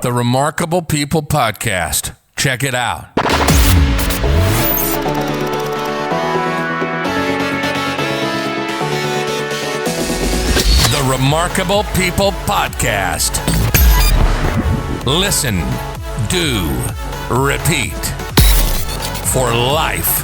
The Remarkable People Podcast. Check it out. The Remarkable People Podcast. Listen, do, repeat. For life.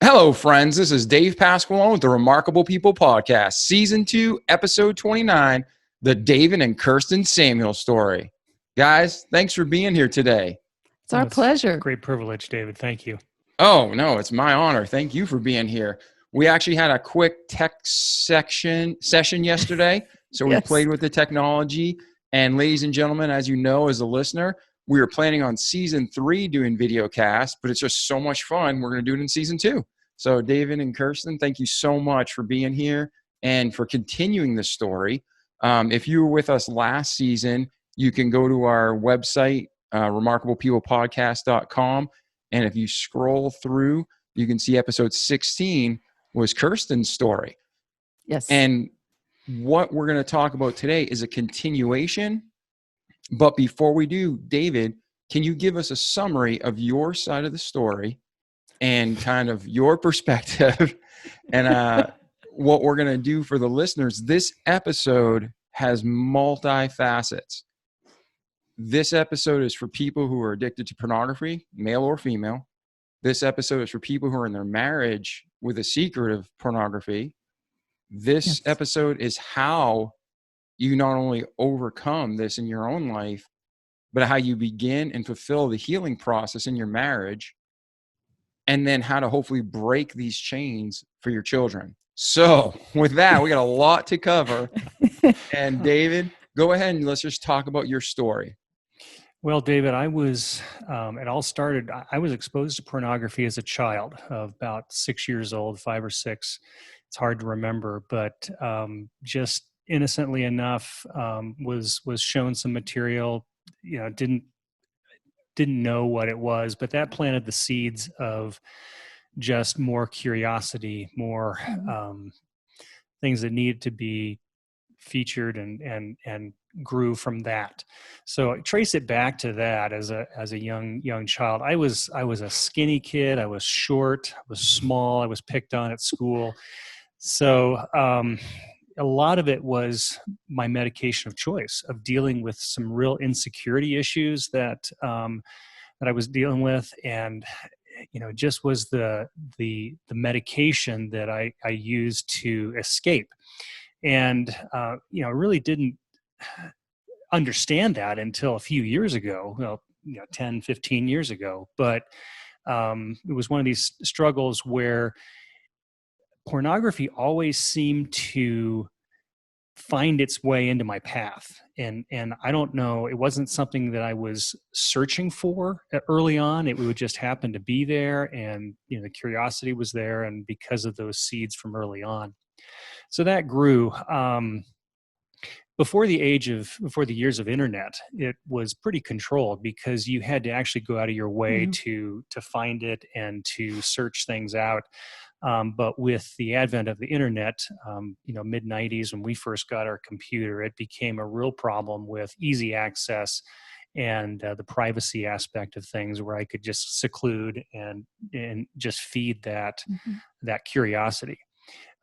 Hello, friends. This is Dave Pasqualone with the Remarkable People Podcast, Season 2, Episode 29, the David and Kirsten Samuel story. Guys, thanks for being here today. It's our pleasure. Great privilege, David. Thank you. Oh, no, it's my honor. Thank you for being here. We actually had a quick tech session yesterday, so we played with the technology. And ladies and gentlemen, as you know, as a listener, we were planning on Season 3 doing video cast, but it's just so much fun. We're going to do it in Season 2. So David and Kirsten, thank you so much for being here and for continuing the story. If you were with us last season, you can go to our website, remarkablepeoplepodcast.com. And if you scroll through, you can see episode 16 was Kirsten's story. Yes. And what we're going to talk about today is a continuation. But before we do, David, can you give us a summary of your side of the story and kind of your perspective and what we're going to do for the listeners? This episode has multi-facets. This episode is for people who are addicted to pornography, male or female. This episode is for people who are in their marriage with a secret of pornography. This episode is how you not only overcome this in your own life, but how you begin and fulfill the healing process in your marriage, and then how to hopefully break these chains for your children. So with that, we got a lot to cover. And David, go ahead and let's just talk about your story. Well, David, it all started, I was exposed to pornography as a child of about 6 years old, 5 or 6. It's hard to remember, but just innocently enough, was shown some material, didn't know what it was, but that planted the seeds of just more curiosity, more things that needed to be featured and grew from that. So I trace it back to that as a young child. I was a skinny kid. I was short. I was small. I was picked on at school. So a lot of it was my medication of choice of dealing with some real insecurity issues that I was dealing with, and just was the medication that I used to escape. And really didn't understand that until a few years ago, 10, 15 years ago. But it was one of these struggles where pornography always seemed to find its way into my path. And I don't know, it wasn't something that I was searching for early on. It would just happen to be there, and the curiosity was there, and because of those seeds from early on. So that grew. Before the years of internet, it was pretty controlled because you had to actually go out of your way to find it and to search things out. But with the advent of the internet, mid 90s, when we first got our computer, it became a real problem with easy access and the privacy aspect of things, where I could just seclude and just feed that curiosity.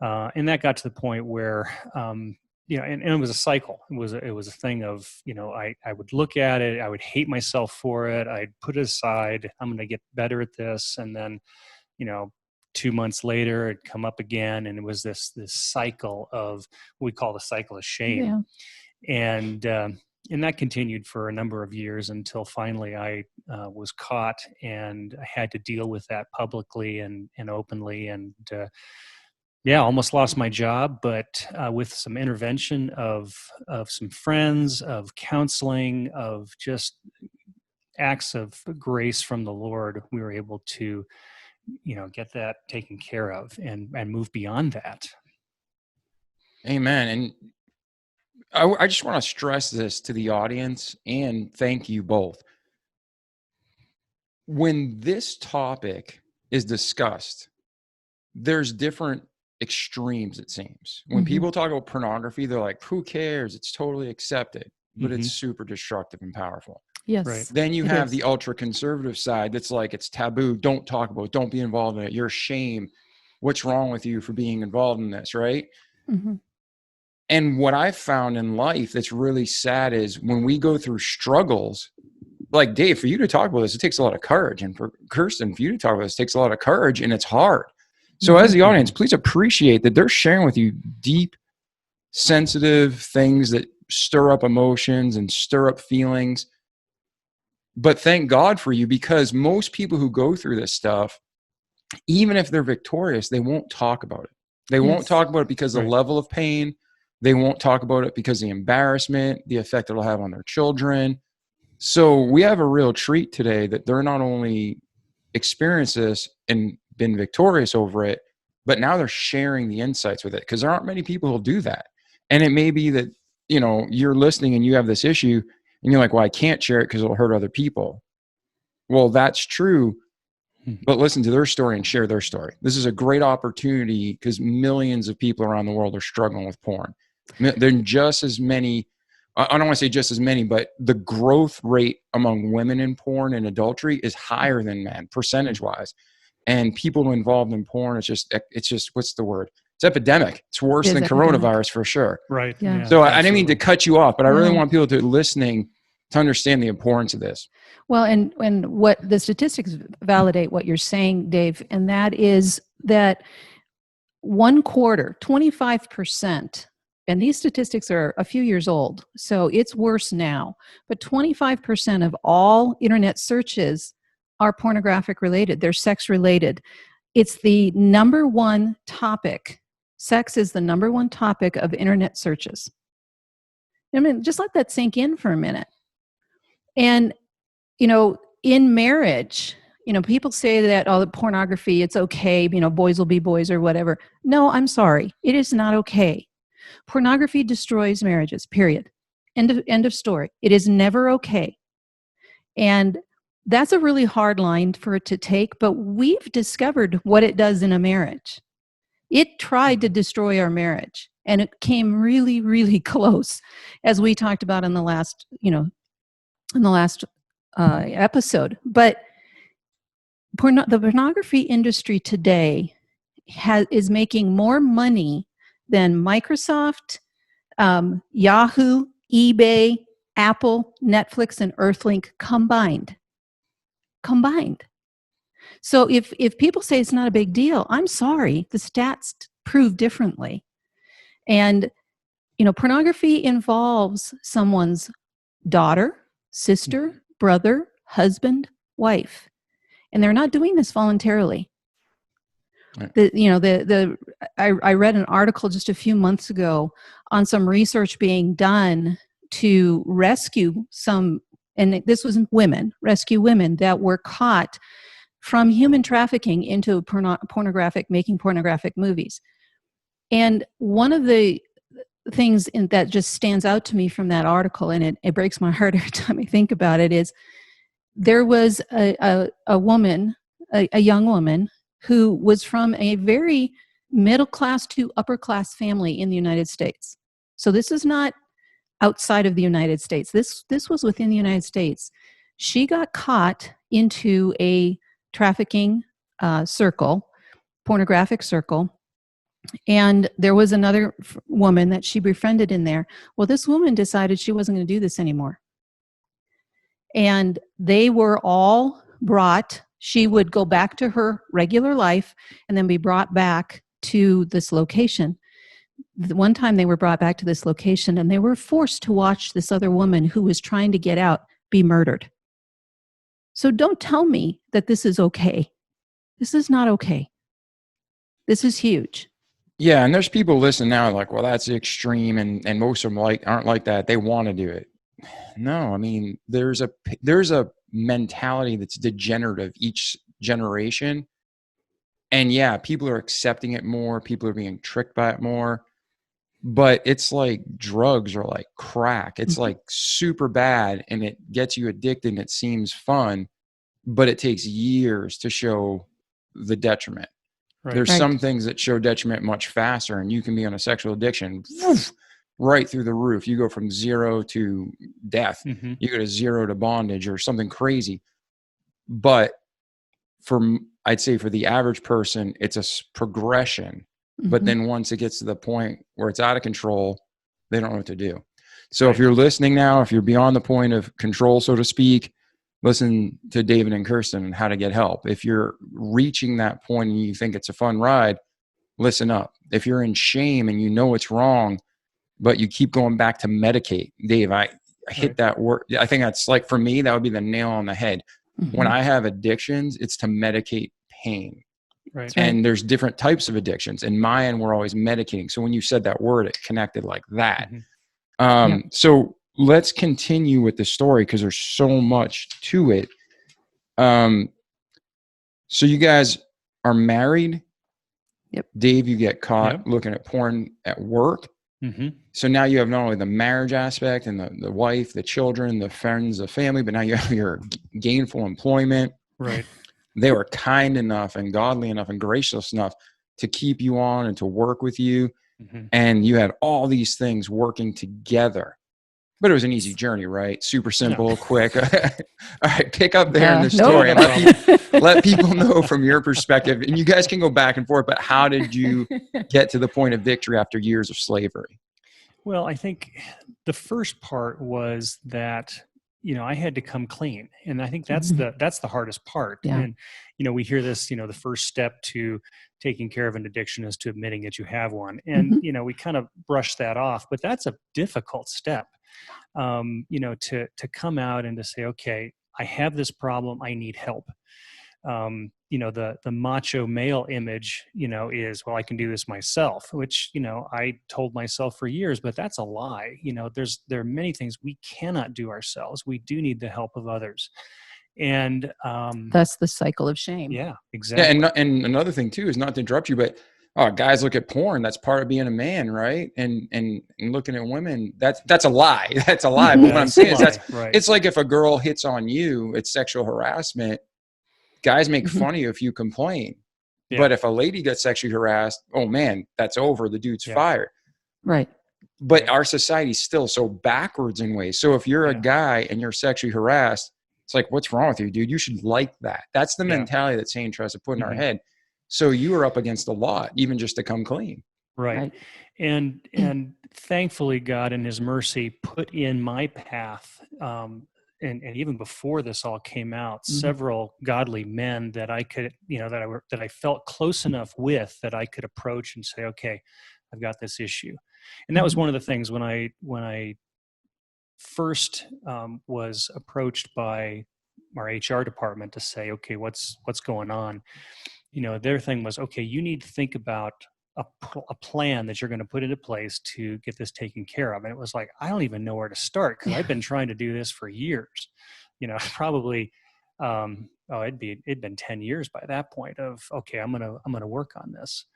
And that got to the point where, and it was a cycle. It was a thing of, I would look at it, I would hate myself for it. I'd put it aside. I'm going to get better at this. And then, 2 months later, it'd come up again. And it was this cycle of what we call the cycle of shame. Yeah. And that continued for a number of years until finally I was caught, and I had to deal with that publicly and openly. And, almost lost my job, but with some intervention of some friends, of counseling, of just acts of grace from the Lord, we were able to, get that taken care of and move beyond that. Amen. And I just want to stress this to the audience, and thank you both. When this topic is discussed, there's different extremes, it seems. When people talk about pornography, they're like, who cares? It's totally accepted, but it's super destructive and powerful. Yes. Right. Then you have is. the ultra conservative side that's like, it's taboo. Don't talk about it. Don't be involved in it. You're ashamed. What's wrong with you for being involved in this, right? And what I've found in life that's really sad is when we go through struggles, like Dave, for you to talk about this, it takes a lot of courage. And for Kirsten, for you to talk about this, it takes a lot of courage, and it's hard. So as the audience, please appreciate that they're sharing with you deep, sensitive things that stir up emotions and stir up feelings. But thank God for you, because most people who go through this stuff, even if they're victorious, they won't talk about it. They won't talk about it because of the level of pain. They won't talk about it because of the embarrassment, the effect it'll have on their children. So we have a real treat today that they're not only experienced this and been victorious over it, but now they're sharing the insights with it, because there aren't many people who'll do that. And it may be that, you know, you're listening and you have this issue and you're like, well, I can't share it because it'll hurt other people. Well, that's true. But listen to their story and share their story. This is a great opportunity because millions of people around the world are struggling with porn. There are just as many, I don't want to say just as many, but the growth rate among women in porn and adultery is higher than men, percentage wise. And people involved in porn, it's just, what's the word? It's epidemic. It's worse than coronavirus for sure. Right. Yeah. So I didn't mean to cut you off, but I really No. want people to listening to understand the importance of this. Well, and what the statistics validate what you're saying, Dave, and that is that 1/4, 25%, and these statistics are a few years old, so it's worse now, but 25% of all internet searches are pornographic related. They're sex related. It's the number one topic. Sex is the number one topic of internet searches. I mean, just let that sink in for a minute. And, you know, in marriage, you know, people say that, oh, the pornography, it's okay, you know, boys will be boys or whatever. No, I'm sorry. It is not okay. Pornography destroys marriages, period. End of story. It is never okay. And that's a really hard line for it to take, but we've discovered what it does in a marriage. It tried to destroy our marriage, and it came really, really close, as we talked about in the last, episode. But the pornography industry today is making more money than Microsoft, Yahoo, eBay, Apple, Netflix, and Earthlink combined. So if people say it's not a big deal, I'm sorry, the stats prove differently. And, you know, pornography involves someone's daughter, sister, brother, husband, wife. And they're not doing this voluntarily. Right. I read an article just a few months ago on some research being done to rescue some, and this was rescue women that were caught from human trafficking into making pornographic movies. And one of the things that just stands out to me from that article, and it breaks my heart every time I think about it, is there was a woman, a young woman, who was from a very middle class to upper class family in the United States. So this is not outside of the United States. This was within the United States. She got caught into a trafficking circle, pornographic circle, and there was another woman that she befriended in there. Well, this woman decided she wasn't going to do this anymore. And they were all brought. She would go back to her regular life and then be brought back to this location. One time they were brought back to this location and they were forced to watch this other woman who was trying to get out be murdered. So don't tell me that this is okay. This is not okay. This is huge. Yeah, and there's people listening now like, well, that's extreme, and most of them aren't like that. They want to do it. No, I mean, there's a mentality that's degenerative each generation. And yeah, people are accepting it more. People are being tricked by it more. But it's like drugs or like crack. It's like super bad, and it gets you addicted and it seems fun, but it takes years to show the detriment. Right. There's Right. some things that show detriment much faster, and you can be on a sexual addiction woof, right through the roof. You go from 0 to death. Mm-hmm. You go to 0 to bondage or something crazy. But I'd say for the average person, it's a progression. But Mhm. then once it gets to the point where it's out of control, they don't know what to do. So Right. if you're listening now, if you're beyond the point of control, so to speak, listen to David and Kirsten on how to get help. If you're reaching that point and you think it's a fun ride, listen up. If you're in shame and you know it's wrong, but you keep going back to medicate, Dave, I hit Right. that word. I think that's like, for me, that would be the nail on the head. When Mhm. I have addictions, it's to medicate pain. Right. That's right. And there's different types of addictions. And mine, we're always medicating. So when you said that word, it connected like that. Mm-hmm. Yeah. So let's continue with the story because there's so much to it. So you guys are married. Yep. Dave, you get caught Yep. looking at porn at work. Mm-hmm. So now you have not only the marriage aspect and the wife, the children, the friends, the family, but now you have your gainful employment. Right. They were kind enough and godly enough and gracious enough to keep you on and to work with you. Mm-hmm. And you had all these things working together. But it was an easy journey, right? Super simple, quick. All right, pick up there in the No. story and No let people know from your perspective. And you guys can go back and forth, but how did you get to the point of victory after years of slavery? Well, I think the first part was that, I had to come clean. And I think that's the hardest part. Yeah. And, we hear this, the first step to taking care of an addiction is to admitting that you have one. And, we kind of brush that off, but that's a difficult step, to come out and to say, okay, I have this problem. I need help. The macho male image, is, well, I can do this myself, which, I told myself for years, but that's a lie. There are many things we cannot do ourselves. We do need the help of others. And That's the cycle of shame. yeah, exactly. Yeah, and another thing too is not to interrupt you, but guys look at porn. That's part of being a man, right? And looking at women, that's a lie. That's a lie. But what I'm saying is right. it's like if a girl hits on you, it's sexual harassment. Guys make fun of you if you complain. Yeah. But if a lady gets sexually harassed, oh man, that's over. The dude's fired. Right. But our society's still so backwards in ways. So if you're a guy and you're sexually harassed, it's like, what's wrong with you, dude? You should like that. That's the mentality that Satan tries to put in our head. So you were up against a lot, even just to come clean. Right. And thankfully God in his mercy put in my path, and even before this all came out, several godly men that I could, that I felt close enough with that I could approach and say, okay, I've got this issue. And that was one of the things when I first was approached by our HR department to say, okay, what's going on? Their thing was, okay, you need to think about a plan that you're going to put into place to get this taken care of. And it was like, I don't even know where to start because I've been trying to do this for years, probably, it'd been 10 years by that point of, okay, I'm going to work on this.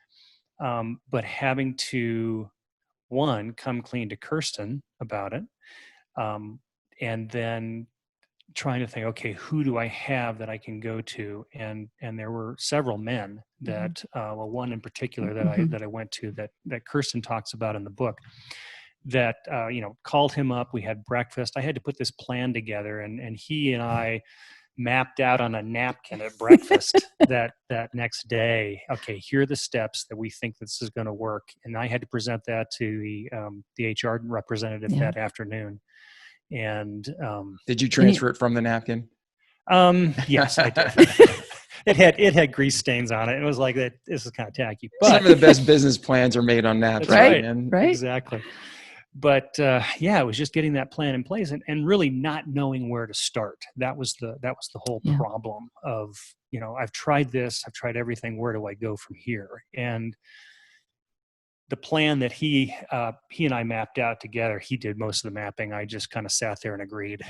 But having to, one, come clean to Kirsten about it. And then trying to think, okay, who do I have that I can go to? And there were several men that, one in particular that I went to that Kirsten talks about in the book that, called him up. We had breakfast. I had to put this plan together and he and I mapped out on a napkin at breakfast that next day. Okay, here are the steps that we think this is going to work. And I had to present that to the HR representative that afternoon. And did you transfer it from the napkin? Yes, I did. It had grease stains on it. It was like that. This is kind of tacky. But some of the best business plans are made on napkins. Right. Exactly. But it was just getting that plan in place and really not knowing where to start. That was the whole problem of, I've tried this, I've tried everything. Where do I go from here? And the plan that he and I mapped out together, he did most of the mapping. I just kind of sat there and agreed.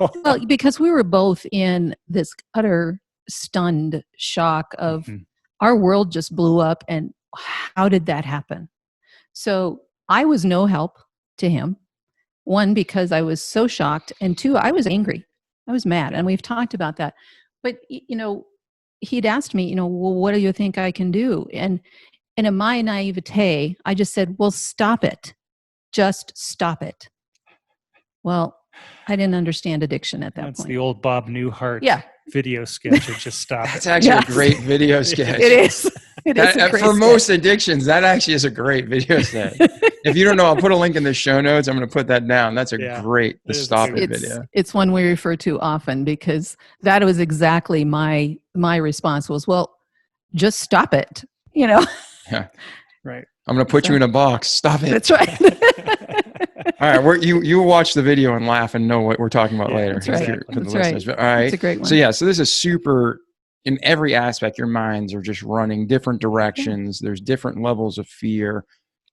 Well, because we were both in this utter stunned shock of our world just blew up and how did that happen? So I was no help to him. One, because I was so shocked, and two, I was angry. I was mad, and we've talked about that. But, he'd asked me, well, what do you think I can do? And in my naivete, I just said, well, stop it. Just stop it. Well, I didn't understand addiction at that That's point. the old Bob Newhart Yeah. video sketch of Just Stop That's It. actually Yes. a great video sketch. It is. It is a great For sketch. most addictions, that actually is a great video sketch. If you don't know, I'll put a link in the show notes. I'm going to put that down. That's a Yeah, great that is a Stop good It one. video. It's one we refer to often because that was exactly my response was, well, just stop it. Yeah. Right. I'm going to put you in a box. Stop it. That's right. All right. You watch the video and laugh and know what we're talking about Yeah, later. that's right. For the That's right. listeners. But, all right. It's a great one. So yeah, so this is super, in every aspect, your minds are just running different directions. There's different levels of fear,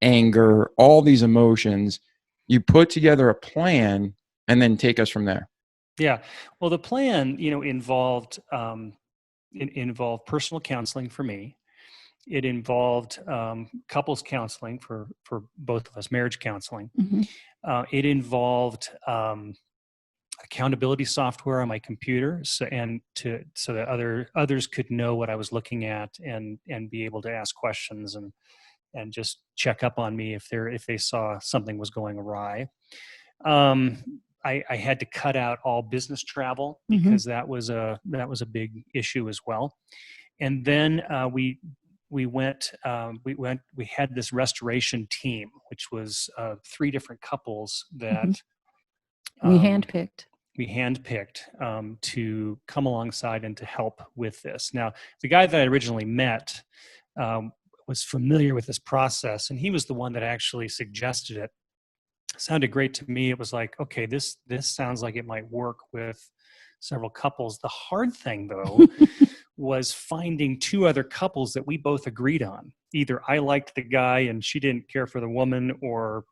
anger, all these emotions. You put together a plan and then take us from there. Yeah. Well, the plan, involved personal counseling for me. It involved couples counseling for both of us, marriage counseling. Mhm. It involved accountability software on my computer, so that others could know what I was looking at and be able to ask questions and just check up on me if they saw something was going awry. I had to cut out all business travel because that was a big issue as well. And then we had this restoration team, which was 3 different couples that We handpicked. to come alongside and to help with this. Now, the guy that I originally met was familiar with this process, and he was the one that actually suggested it. Sounded great to me. It was like, okay, this sounds like it might work with several couples. The hard thing, though, was finding 2 other couples that we both agreed on. Either I liked the guy and she didn't care for the woman, or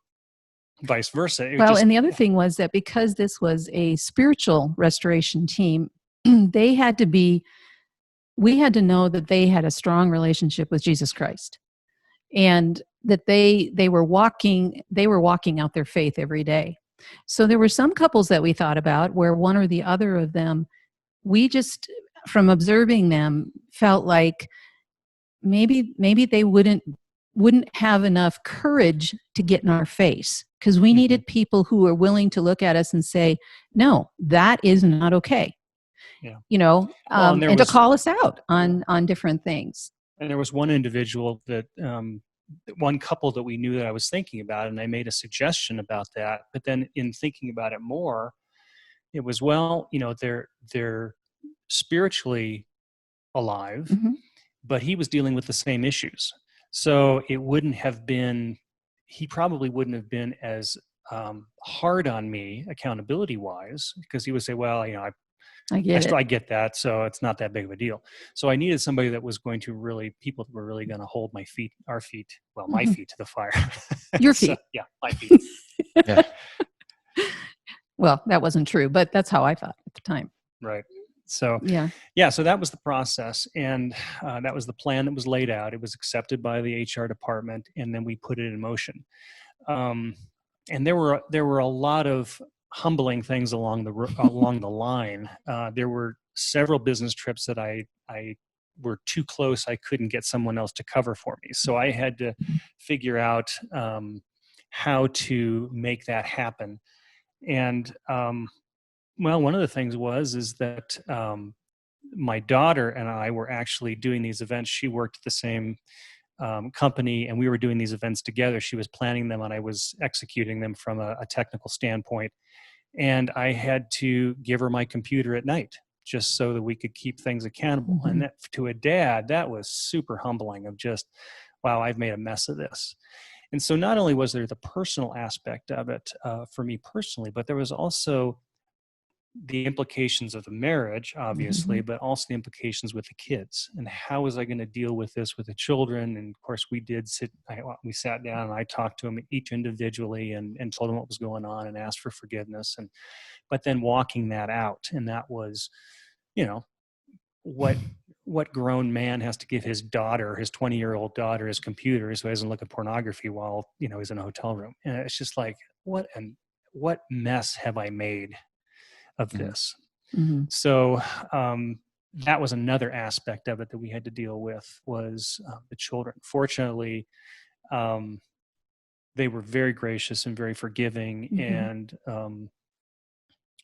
vice versa. And the other thing was that because this was a spiritual restoration team, we had to know that they had a strong relationship with Jesus Christ, and that they were walking out their faith every day. So there were some couples that we thought about where one or the other of them, we just, from observing them, felt like maybe they wouldn't have enough courage to get in our face, because we needed people who were willing to look at us and say, no, that is not okay. Yeah. And to call us out on different things. And there was one individual that one couple that we knew that I was thinking about, and I made a suggestion about that. But then in thinking about it more, it was, they're spiritually alive, but he was dealing with the same issues. So he probably wouldn't have been as hard on me accountability wise, because he would say, well, I get that, so it's not that big of a deal. So I needed somebody that was going to people that were really going to hold my feet to the fire. Your feet. Yeah, my feet. Yeah. Well, that wasn't true, but that's how I thought at the time. Right. So so that was the process, and that was the plan that was laid out. It was accepted by the HR department, and then we put it in motion. And there were a lot of humbling things along the line. There were several business trips that I were too close. I couldn't get someone else to cover for me, so I had to figure out how to make that happen. And one of the things is that my daughter and I were actually doing these events. She worked at the same company, and we were doing these events together. She was planning them, and I was executing them from a technical standpoint. And I had to give her my computer at night just so that we could keep things accountable. Mm-hmm. And that, to a dad, that was super humbling of just, wow, I've made a mess of this. And so not only was there the personal aspect of it for me personally, but there was also the implications of the marriage, obviously, Mm-hmm. but also the implications with the kids. And how was I going to deal with this with the children? And of course, we sat down and I talked to them each individually and told them what was going on and asked for forgiveness. But then walking that out. And that was, what grown man has to give his 20-year-old daughter, his computer so he doesn't look at pornography while, he's in a hotel room. And it's just like, what mess have I made of this? Mm-hmm. So that was another aspect of it that we had to deal with was the children. Fortunately, they were very gracious and very forgiving, Mm-hmm.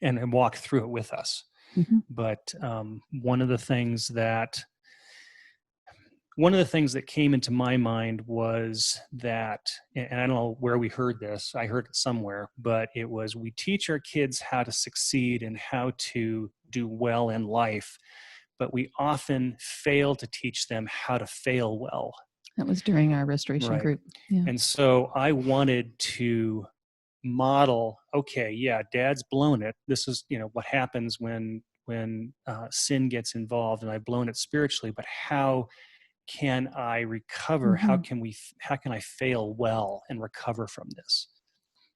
and walked through it with us. Mm-hmm. But one of the things that came into my mind was that, and I don't know where we heard this, I heard it somewhere, but it was, we teach our kids how to succeed and how to do well in life, but we often fail to teach them how to fail well. That was during our restoration group. Yeah. And so I wanted to model, okay, yeah, dad's blown it. This is, what happens when sin gets involved, and I've blown it spiritually, but how can I recover? Mm-hmm. How can I fail well and recover from this?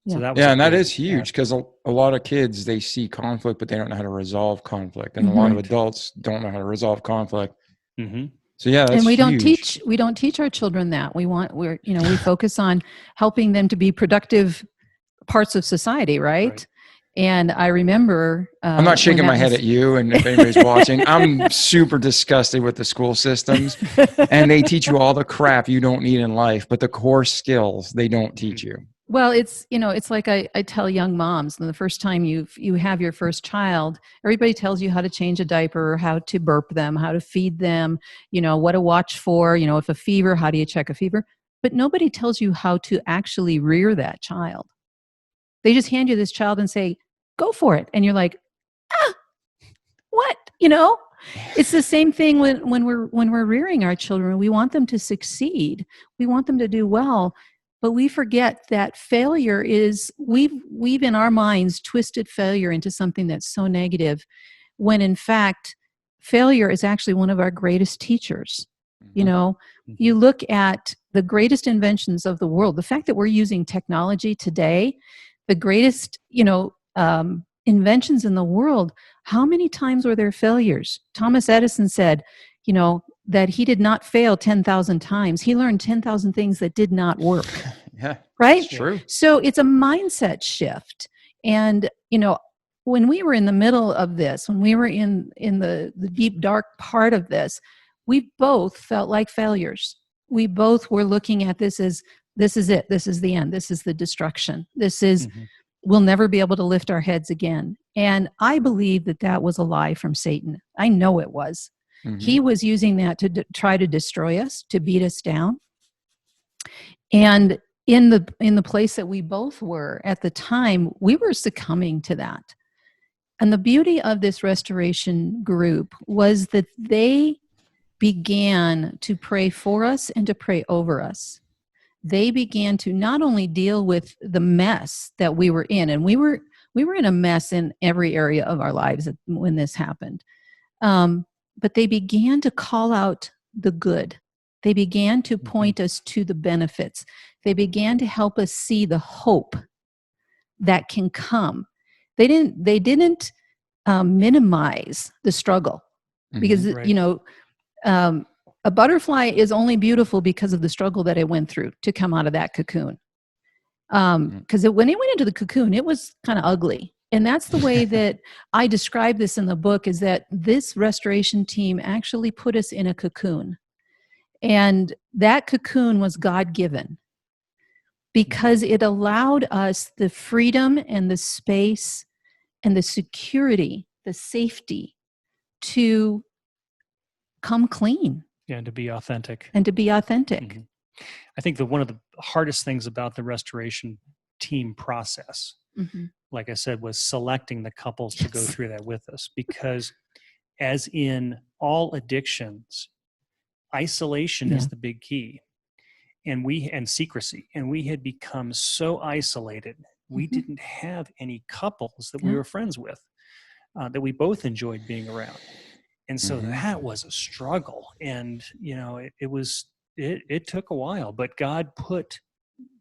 Yeah. So that was and that is huge, because a lot of kids, they see conflict, but they don't know how to resolve conflict. And a lot of adults don't know how to resolve conflict. Mm-hmm. So yeah, that's and we huge. don't teach our children that. We focus on helping them to be productive parts of society, right? And I remember I'm not shaking my head at you, and if anybody's watching, I'm super disgusted with the school systems, and they teach you all the crap you don't need in life, but the core skills they don't teach you. Well, it's like I tell young moms, the first time you have your first child, everybody tells you how to change a diaper, how to burp them, how to feed them, what to watch for, if a fever, how do you check a fever? But nobody tells you how to actually rear that child. They just hand you this child and say, go for it. And you're like, what? It's the same thing when we're rearing our children. We want them to succeed. We want them to do well. But we forget that failure is, we've in our minds twisted failure into something that's so negative, when in fact, failure is actually one of our greatest teachers. You look at the greatest inventions of the world, the fact that we're using technology today, the greatest, inventions in the world, how many times were there failures? Thomas Edison said, that he did not fail 10,000 times. He learned 10,000 things that did not work. Yeah, right? It's true. So it's a mindset shift. And, when we were in the middle of this, when we were in the deep, dark part of this, we both felt like failures. We both were looking at this as, this is it. This is the end. This is the destruction. This is, we'll never be able to lift our heads again. And I believe that was a lie from Satan. I know it was. He was using that to try to destroy us, to beat us down. And in the place that we both were at the time, we were succumbing to that. And the beauty of this restoration group was that they began to pray for us and to pray over us. They began to not only deal with the mess that we were in, and we were in a mess in every area of our lives when this happened, but they began to call out the good. They began to point us to the benefits. They began to help us see the hope that can come. They didn't minimize the struggle, because a butterfly is only beautiful because of the struggle that it went through to come out of that cocoon. Because when it went into the cocoon, it was kind of ugly. And that's the way that I describe this in the book, is that this restoration team actually put us in a cocoon. And that cocoon was God-given, because it allowed us the freedom and the space and the security, the safety to come clean. Yeah, and to be authentic. I think that one of the hardest things about the restoration team process, like I said, was selecting the couples to go through that with us, because as in all addictions, isolation is the big key, and secrecy. And we had become so isolated. We didn't have any couples that we were friends with, that we both enjoyed being around. And so that was a struggle. And, it took a while, but God put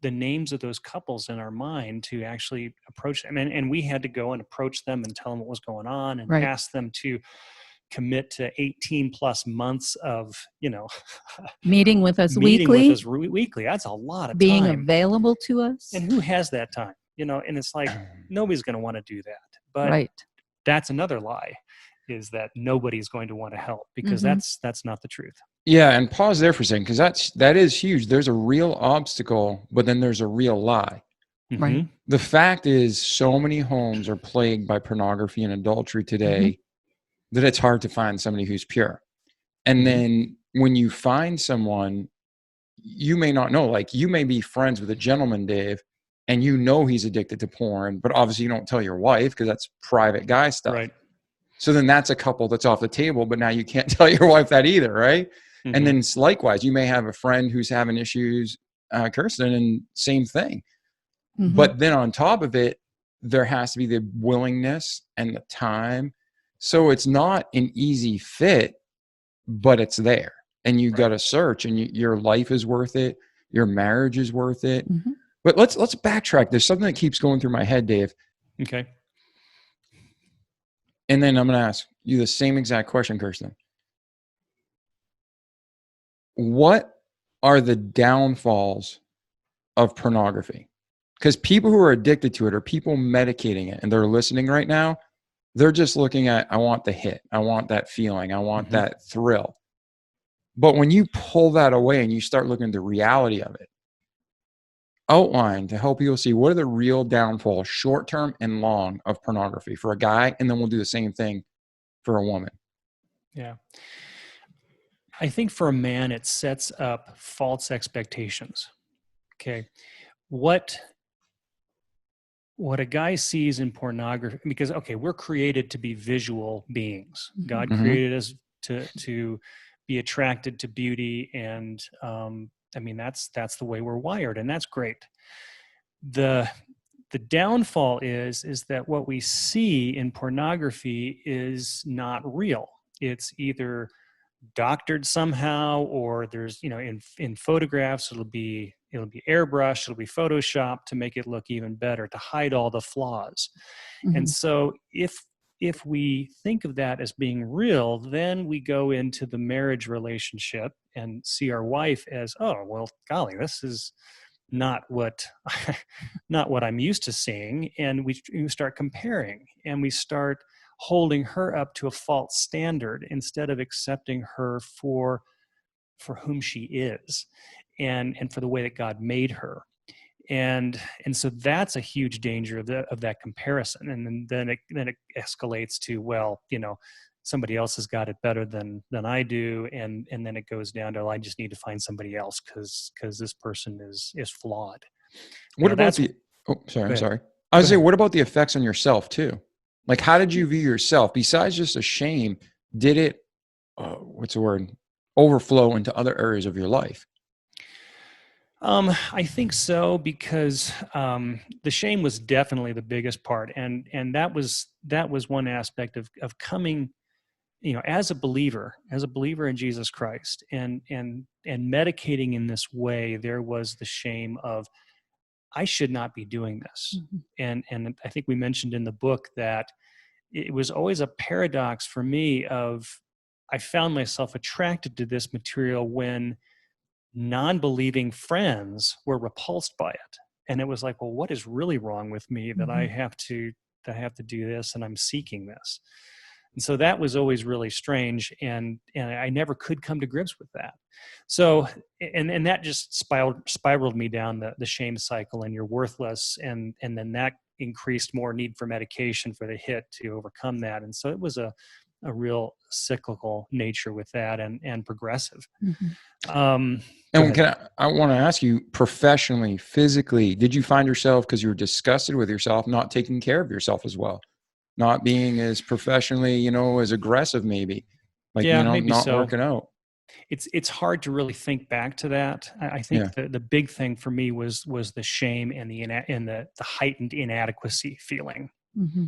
the names of those couples in our mind to actually approach them. And we had to go and approach them and tell them what was going on, and ask them to commit to 18 plus months of, meeting with us weekly. weekly. That's a lot of being time. available to us. And who has that time? And it's like, nobody's going to want to do that. But that's another lie, is that nobody's going to want to help, because that's not the truth. Yeah, and pause there for a second, because that is huge. There's a real obstacle, but then there's a real lie. Right. The fact is, so many homes are plagued by pornography and adultery today that it's hard to find somebody who's pure. And then when you find someone, you may not know, like you may be friends with a gentleman, Dave, and you know he's addicted to porn, but obviously you don't tell your wife because that's private guy stuff. Right. So then that's a couple that's off the table, but now you can't tell your wife that either, right? And then likewise, you may have a friend who's having issues, Kirsten, and same thing. But then on top of it, there has to be the willingness and the time. So it's not an easy fit, but it's there. And you got to search, and your life is worth it. Your marriage is worth it. But let's backtrack. There's something that keeps going through my head, Dave. Okay. And then I'm going to ask you the same exact question, Kirsten. What are the downfalls of pornography? Because people who are addicted to it, or people medicating it, and they're listening right now, they're just looking at, I want the hit. I want that feeling. I want that thrill. But when you pull that away and you start looking at the reality of it, outline to help people see what are the real downfalls, short-term and long, of pornography for a guy, and then we'll do the same thing for a woman. Yeah. I think for a man, it sets up false expectations. Okay. What a guy sees in pornography, because, okay, we're created to be visual beings. God created us to be attracted to beauty. And, I mean, that's the way we're wired, and that's great. The downfall is that what we see in pornography is not real. It's either doctored somehow, or there's, in photographs, it'll be airbrushed, it'll be photoshopped to make it look even better, to hide all the flaws. And so if we think of that as being real, then we go into the marriage relationship and see our wife as, oh, well, golly, this is not what I'm used to seeing. And we start comparing, and we start holding her up to a false standard instead of accepting her for whom she is, and for the way that God made her. And so that's a huge danger of that comparison. And then it escalates to, well, somebody else has got it better than I do. And then it goes down to, I just need to find somebody else because this person is flawed. What about I'm sorry. I was saying, what about the effects on yourself too? Like, how did you view yourself besides just a shame? Did it, overflow into other areas of your life? I think so, because the shame was definitely the biggest part, and that was one aspect of coming, as a believer in Jesus Christ, and medicating in this way. There was the shame of, I should not be doing this, and I think we mentioned in the book that it was always a paradox for me of, I found myself attracted to this material when non-believing friends were repulsed by it. And it was like, well, what is really wrong with me that I have to do this, and I'm seeking this? And so that was always really strange. And I never could come to grips with that. So, and that just spiraled me down the shame cycle, and you're worthless. And then that increased more need for medication for the hit to overcome that. And so it was a real cyclical nature with that, and progressive. And I want to ask you, professionally, physically, did you find yourself, because you were disgusted with yourself, not taking care of yourself as well, not being as professionally, as aggressive, maybe, like, maybe not so. working out? It's hard to really think back to that. I think the big thing for me was the shame and the heightened inadequacy feeling.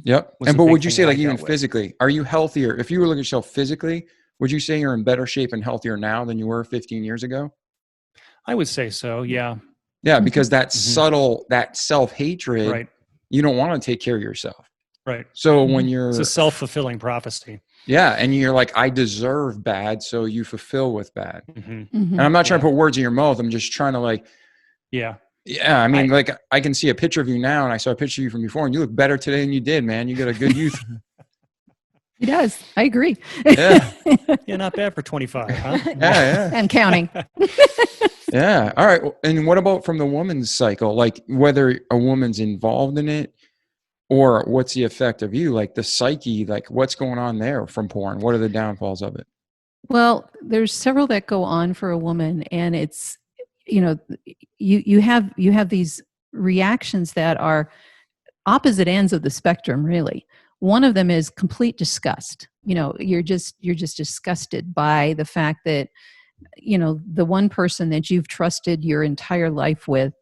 Yep. But would you say, like, even physically, are you healthier? If you were looking at yourself physically, would you say you're in better shape and healthier now than you were 15 years ago? I would say so. Yeah. Yeah. Because that subtle, that self-hatred, right. You don't want to take care of yourself. Right. So when it's a self-fulfilling prophecy. Yeah. And you're like, I deserve bad. So you fulfill with bad. Mm-hmm. And I'm not trying to put words in your mouth. I'm just trying to, like, yeah. I mean, I can see a picture of you now, and I saw a picture of you from before, and you look better today than you did, man. You got a good youth. He does. I agree. Yeah. Yeah, not bad for 25, huh? Yeah. And counting. Yeah. All right. And what about from the woman's cycle? Like whether a woman's involved in it or what's the effect of you? Like the psyche, like what's going on there from porn? What are the downfalls of it? Well, there's several that go on for a woman, and it's, you know, you have these reactions that are opposite ends of the spectrum, really. One of them is complete disgust. You know, you're just disgusted by the fact that, you know, the one person that you've trusted your entire life with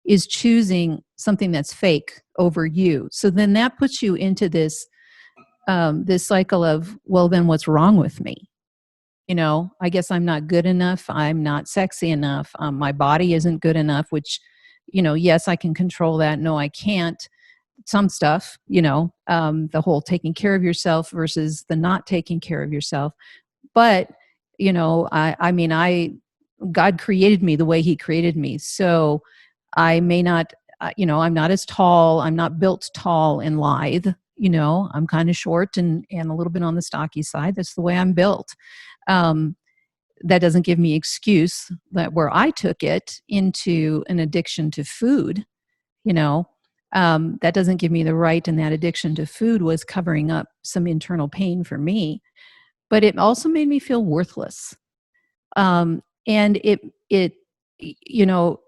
is choosing something that's fake over you. So then that puts you into this this cycle of, well, then what's wrong with me? You know, I guess I'm not good enough. I'm not sexy enough. My body isn't good enough, which, you know, yes, I can control that. No, I can't. Some stuff, you know, the whole taking care of yourself versus the not taking care of yourself. But, you know, God created me the way he created me. So I may not, you know, I'm not as tall. I'm not built tall and lithe. You know, I'm kind of short and a little bit on the stocky side. That's the way I'm built. That doesn't give me excuse that where I took it into an addiction to food, you know, that doesn't give me the right. And that addiction to food was covering up some internal pain for me, but it also made me feel worthless. And it, you know,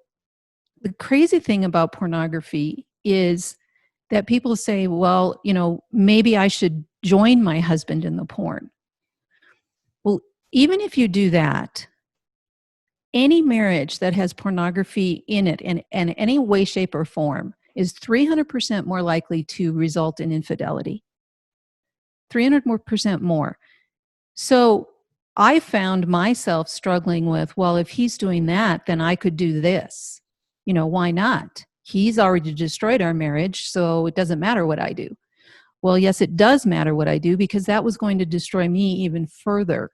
the crazy thing about pornography is that people say, well, you know, maybe I should join my husband in the porn. Well, even if you do that, any marriage that has pornography in it in any way, shape, or form is 300% more likely to result in infidelity. 300% more. So I found myself struggling with, well, if he's doing that, then I could do this. You know, why not? He's already destroyed our marriage, so it doesn't matter what I do. Well, yes, it does matter what I do, because that was going to destroy me even further.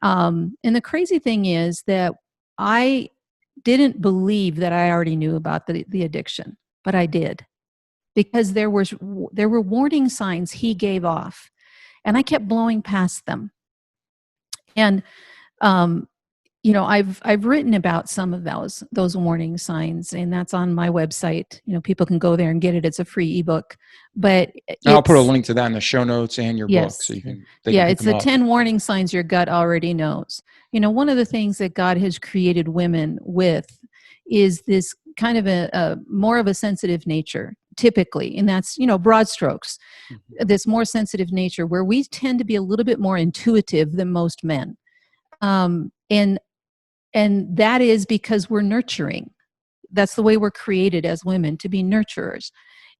And the crazy thing is that I didn't believe that I already knew about the addiction, but I did, because there were warning signs he gave off, and I kept blowing past them. And you know, I've written about some of those warning signs, and that's on my website. You know, people can go there and get it. It's a free ebook. But I'll put a link to that in the show notes and your book, yes. so they can It's pick them the up. 10 warning signs your gut already knows. You know, one of the things that God has created women with is this kind of a more of a sensitive nature, typically, and that's, you know, broad strokes. Mhm. This more sensitive nature where we tend to be a little bit more intuitive than most men. And that is because we're nurturing. That's the way we're created as women, to be nurturers.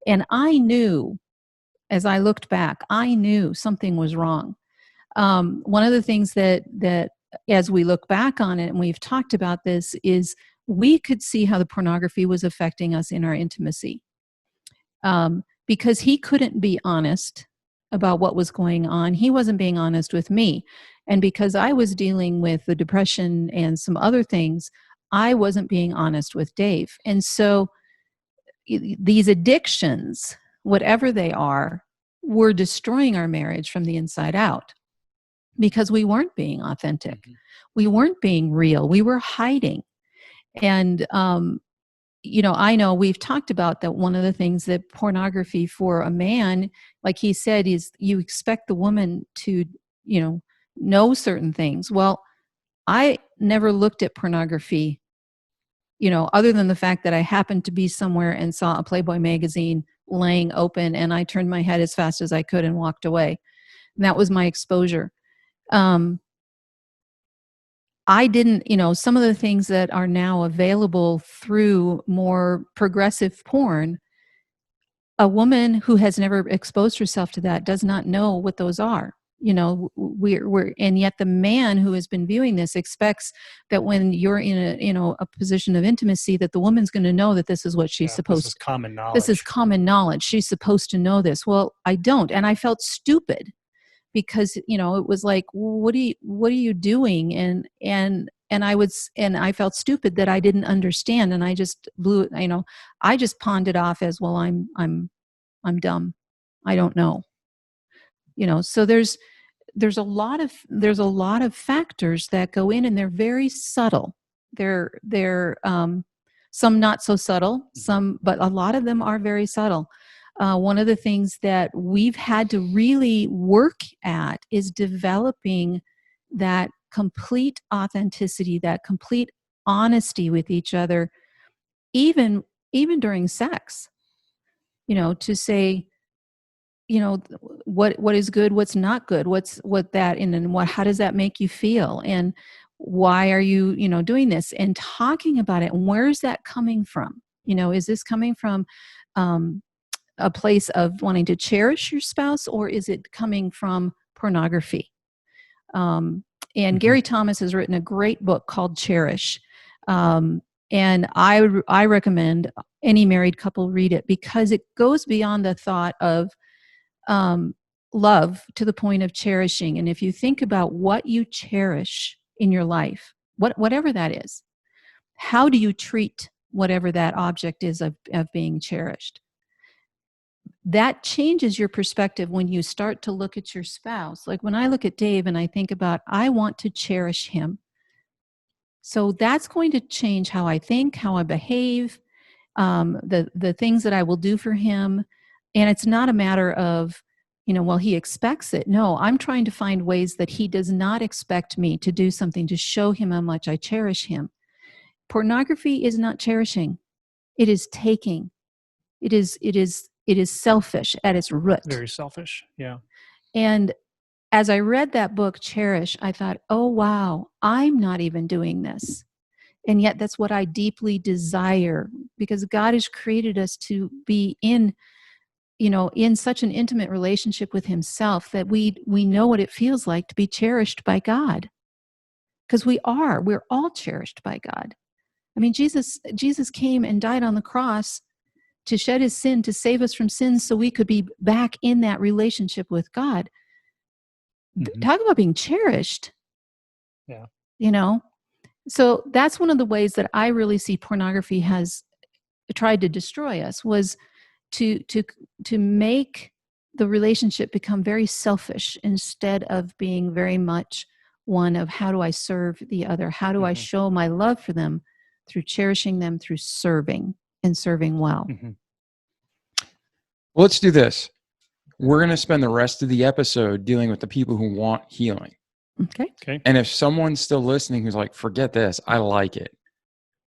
And I knew, as I looked back, I knew something was wrong. One of the things that as we look back on it, and we've talked about this, is we could see how the pornography was affecting us in our intimacy. Because he couldn't be honest about what was going on. He wasn't being honest with me. And because I was dealing with the depression and some other things, I wasn't being honest with Dave. And so these addictions, whatever they are, were destroying our marriage from the inside out, because we weren't being authentic. Mhm. We weren't being real. We were hiding. And, you know, I know we've talked about that. One of the things that pornography for a man, like he said, is you expect the woman to, you know certain things. Well, I never looked at pornography, you know, other than the fact that I happened to be somewhere and saw a Playboy magazine laying open, and I turned my head as fast as I could and walked away. And that was my exposure. I didn't, you know, some of the things that are now available through more progressive porn, a woman who has never exposed herself to that does not know what those are. You know, and yet the man who has been viewing this expects that when you're in a position of intimacy, that the woman's going to know that this is what she's Yeah, supposed. this is common knowledge. This is common knowledge. She's supposed to know this. Well, I don't, and I felt stupid, because, you know, it was like, what are you doing? And I felt stupid that I didn't understand, and I just blew it. You know, I just pawned it off as, well, I'm dumb. I don't know. So there's a lot of factors that go in, and they're very subtle. They're some not so subtle, but a lot of them are very subtle. One of the things that we've had to really work at is developing that complete authenticity, that complete honesty with each other, even during sex. To say, what is good, what's not good, how does that make you feel, and why are you doing this, and talking about it, and where's that coming from? Is this coming from a place of wanting to cherish your spouse, or is it coming from pornography? And Gary Thomas has written a great book called Cherish, and I recommend any married couple read it, because it goes beyond the thought of love to the point of cherishing. And if you think about what you cherish in your life, whatever that is, how do you treat whatever that object is of being cherished? That changes your perspective when you start to look at your spouse. Like when I look at Dave and I think about, I want to cherish him. So that's going to change how I think, how I behave, the things that I will do for him. And it's not a matter of, well, he expects it. No, I'm trying to find ways that he does not expect me to do something to show him how much I cherish him. Pornography is not cherishing. It is taking. It is selfish at its root. Very selfish. Yeah. And as I read that book, Cherish, I thought, oh, wow, I'm not even doing this. And yet that's what I deeply desire, because God has created us to be in such an intimate relationship with himself that we know what it feels like to be cherished by God. Because we're all cherished by God. I mean, Jesus came and died on the cross to shed his sin, to save us from sins, so we could be back in that relationship with God. Talk about being cherished. Yeah. So that's one of the ways that I really see pornography has tried to destroy us, was to make the relationship become very selfish instead of being very much one of, how do I serve the other? How do I show my love for them? Through cherishing them, through serving, and serving well. Well, let's do this. We're going to spend the rest of the episode dealing with the people who want healing. Okay. And if someone's still listening who's like, forget this, I like it.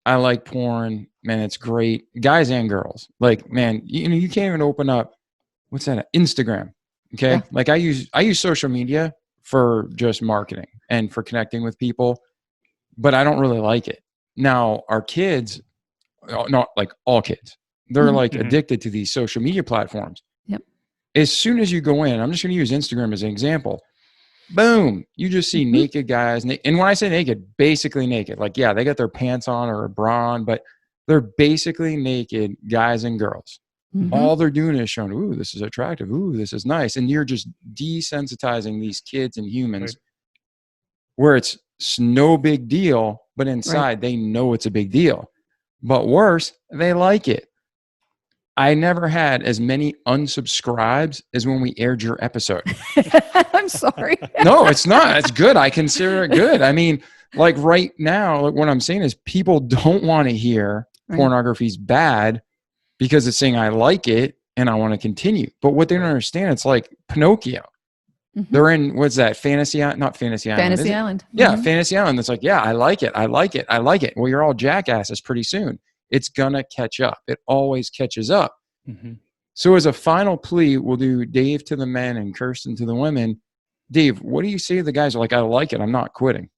I like porn. Man, it's great. Guys and girls. Like, man, you can't even open up, what's that? Instagram. Okay. Yeah. Like I use social media for just marketing and for connecting with people, but I don't really like it. Now, our kids, not like all kids, they're like addicted to these social media platforms. Yep. As soon as you go in, I'm just going to use Instagram as an example. Boom. You just see naked guys. And when I say naked, basically naked. Like, yeah, they got their pants on or a bra on, but they're basically naked guys and girls. All they're doing is showing, ooh, this is attractive. Ooh, this is nice. And you're just desensitizing these kids and humans where it's no big deal, but inside they know it's a big deal. But worse, they like it. I never had as many unsubscribes as when we aired your episode. I'm sorry. No, it's not. It's good. I consider it good. I mean, like right now, like what I'm saying is people don't want to hear pornography's bad because it's saying I like it and I want to continue. But what they don't understand, it's like Pinocchio. They're in, what's that? Fantasy Island? Not Fantasy Island. Fantasy Island. Yeah, Fantasy Island. It's like, yeah, I like it. I like it. I like it. Well, you're all jackasses pretty soon. It's going to catch up. It always catches up. So as a final plea, we'll do Dave to the men and Kirsten to the women. Dave, what do you say to the guys who are like, I like it, I'm not quitting?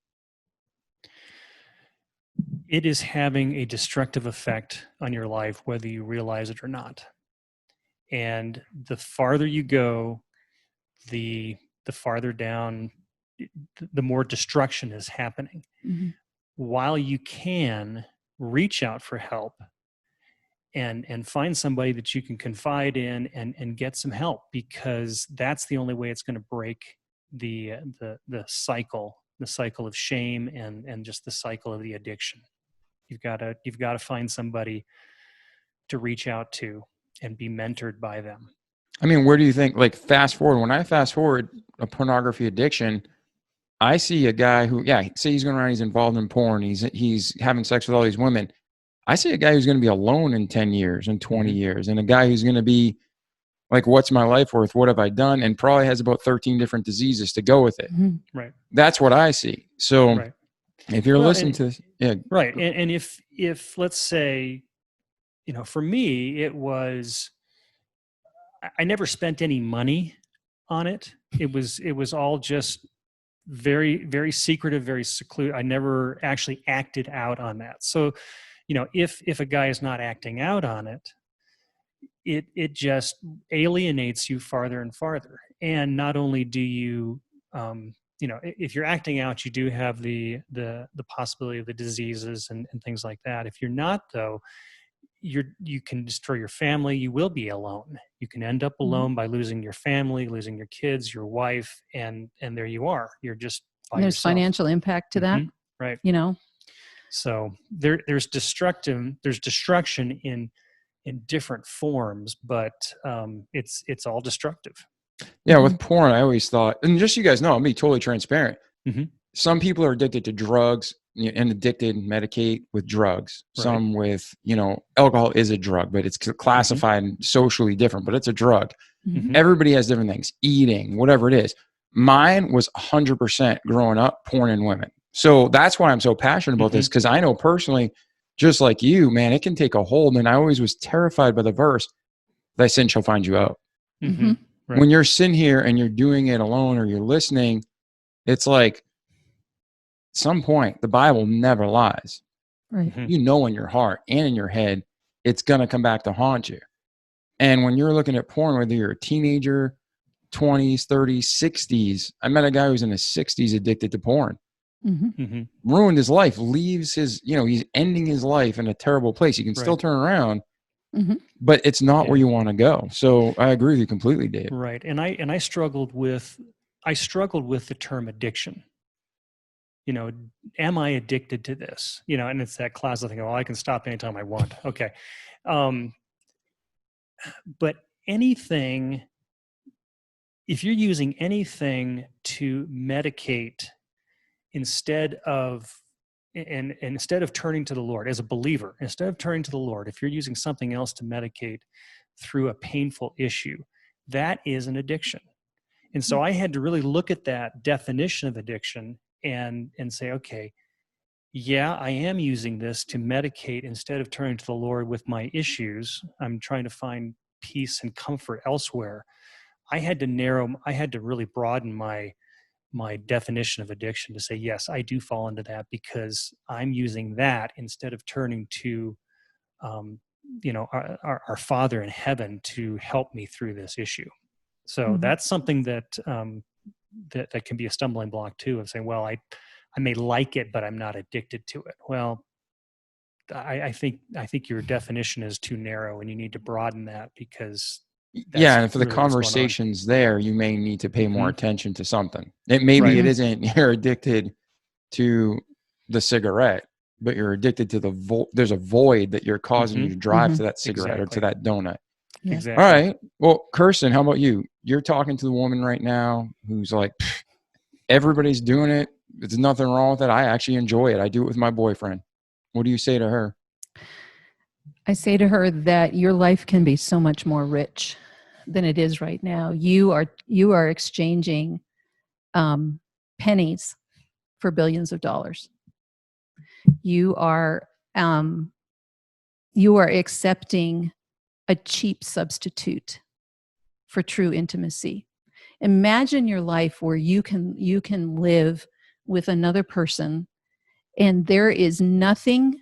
It is having a destructive effect on your life, whether you realize it or not. And the farther you go, the farther down, the more destruction is happening. While you can reach out for help and find somebody that you can confide in and get some help, because that's the only way it's going to break the cycle of shame and just the cycle of the addiction. You've got to find somebody to reach out to and be mentored by them. I mean, where do you think, like, fast forward, when I fast forward a pornography addiction, I see a guy who, yeah, say he's going around, he's involved in porn, he's having sex with all these women. I see a guy who's going to be alone in 10 years and 20 years, and a guy who's going to be like, what's my life worth? What have I done? And probably has about 13 different diseases to go with it. Right. That's what I see. So if you're listening to this, yeah. Right. And if let's say, for me, it was, I never spent any money on it. It was all just very, very secretive, very secluded. I never actually acted out on that. So, if a guy is not acting out on it, it just alienates you farther and farther. And not only do you, if you're acting out, you do have the possibility of the diseases and things like that. If you're not, though, you can destroy your family. You will be alone. You can end up alone by losing your family, losing your kids, your wife, and there you are. You're just by There's yourself. financial impact to that, right? So there's destruction in different forms, but it's all destructive. Yeah, with porn, I always thought, and just so you guys know, I'm being totally transparent. Some people are addicted to drugs and addicted, medicate with drugs. Some with, alcohol is a drug, but it's classified socially different, but it's a drug. Everybody has different things, eating, whatever it is. Mine was 100% growing up, porn and women. So that's why I'm so passionate about this, because I know personally, just like you, man, it can take a hold. And I always was terrified by the verse, thy sin shall find you out. Right. When you're sitting here and you're doing it alone or you're listening, it's like, at some point, the Bible never lies. Right. You know in your heart and in your head, it's going to come back to haunt you. And when you're looking at porn, whether you're a teenager, 20s, 30s, 60s, I met a guy who's in his 60s addicted to porn. Ruined his life, leaves his, he's ending his life in a terrible place. You can still turn around, but it's not where you want to go. So I agree with you completely, Dave. Right. And I struggled with the term addiction. Am I addicted to this? And it's that classic thing, I can stop anytime I want. Okay. But anything, if you're using anything to medicate instead of turning to the Lord as a believer, instead of turning to the Lord, if you're using something else to medicate through a painful issue, that is an addiction. And so I had to really look at that definition of addiction and say, okay, yeah, I am using this to medicate instead of turning to the Lord with my issues. I'm trying to find peace and comfort elsewhere. I had to really broaden my definition of addiction to say, yes, I do fall into that because I'm using that instead of turning to, our Father in heaven to help me through this issue. So that's something that can be a stumbling block too, of saying, well, I may like it, but I'm not addicted to it. Well, I think your definition is too narrow, and you need to broaden that, because and for the conversations there, you may need to pay more attention to something. It isn't you're addicted to the cigarette, but you're addicted to there's a void that you're causing you to drive to that cigarette or to that donut. Exactly. All right. Well, Kirsten, how about you? You're talking to the woman right now who's like, everybody's doing it. There's nothing wrong with it. I actually enjoy it. I do it with my boyfriend. What do you say to her? I say to her that your life can be so much more rich than it is right now. You are exchanging pennies for billions of dollars. You are accepting a cheap substitute for true intimacy. Imagine your life where you can live with another person, and there is nothing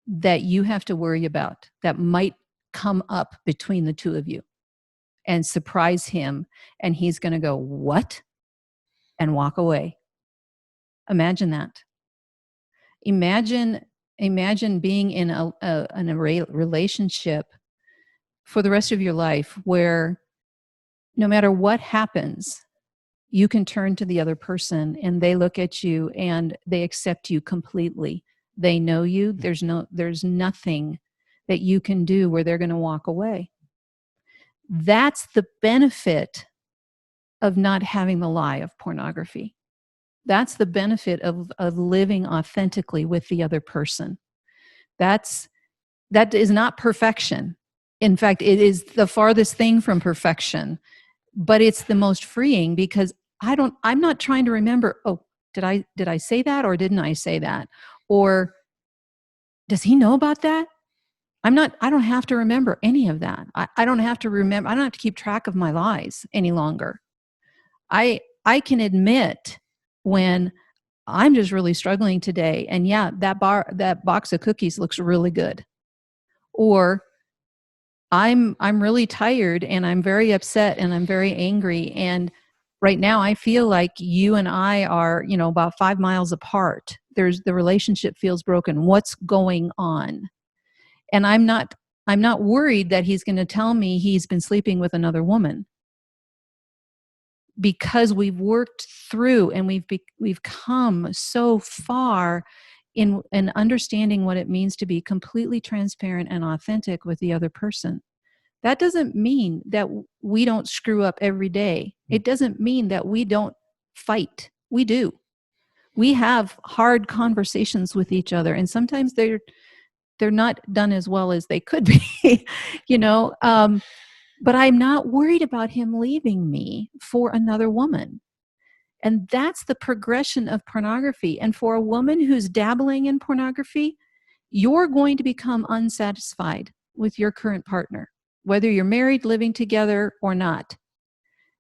that you have to worry about that might come up between the two of you and surprise him, and he's going to go, "What?" and walk away. Imagine that. Imagine being in a relationship for the rest of your life where no matter what happens, you can turn to the other person and they look at you and they accept you completely. They know you. There's nothing that you can do where they're going to walk away. That's the benefit of not having the lie of pornography. That's the benefit of living authentically with the other person. That is not perfection. In fact, it is the farthest thing from perfection, but it's the most freeing because I'm not trying to remember, oh, did I say that or didn't I say that? Or does he know about that? I don't have to remember any of that. I don't have to remember, I don't have to keep track of my lies any longer. I can admit when I'm just really struggling today, and yeah, that box of cookies looks really good. Or I'm really tired and I'm very upset and I'm very angry, and right now I feel like you and I are, about 5 miles apart. The relationship feels broken. What's going on? And I'm not worried that he's going to tell me he's been sleeping with another woman, because we've worked through and we've come so far in understanding what it means to be completely transparent and authentic with the other person. That doesn't mean that we don't screw up every day. It doesn't mean that we don't fight. We do. We have hard conversations with each other, and sometimes they're not done as well as they could be, but I'm not worried about him leaving me for another woman. And that's the progression of pornography. And for a woman who's dabbling in pornography, you're going to become unsatisfied with your current partner, whether you're married, living together, or not.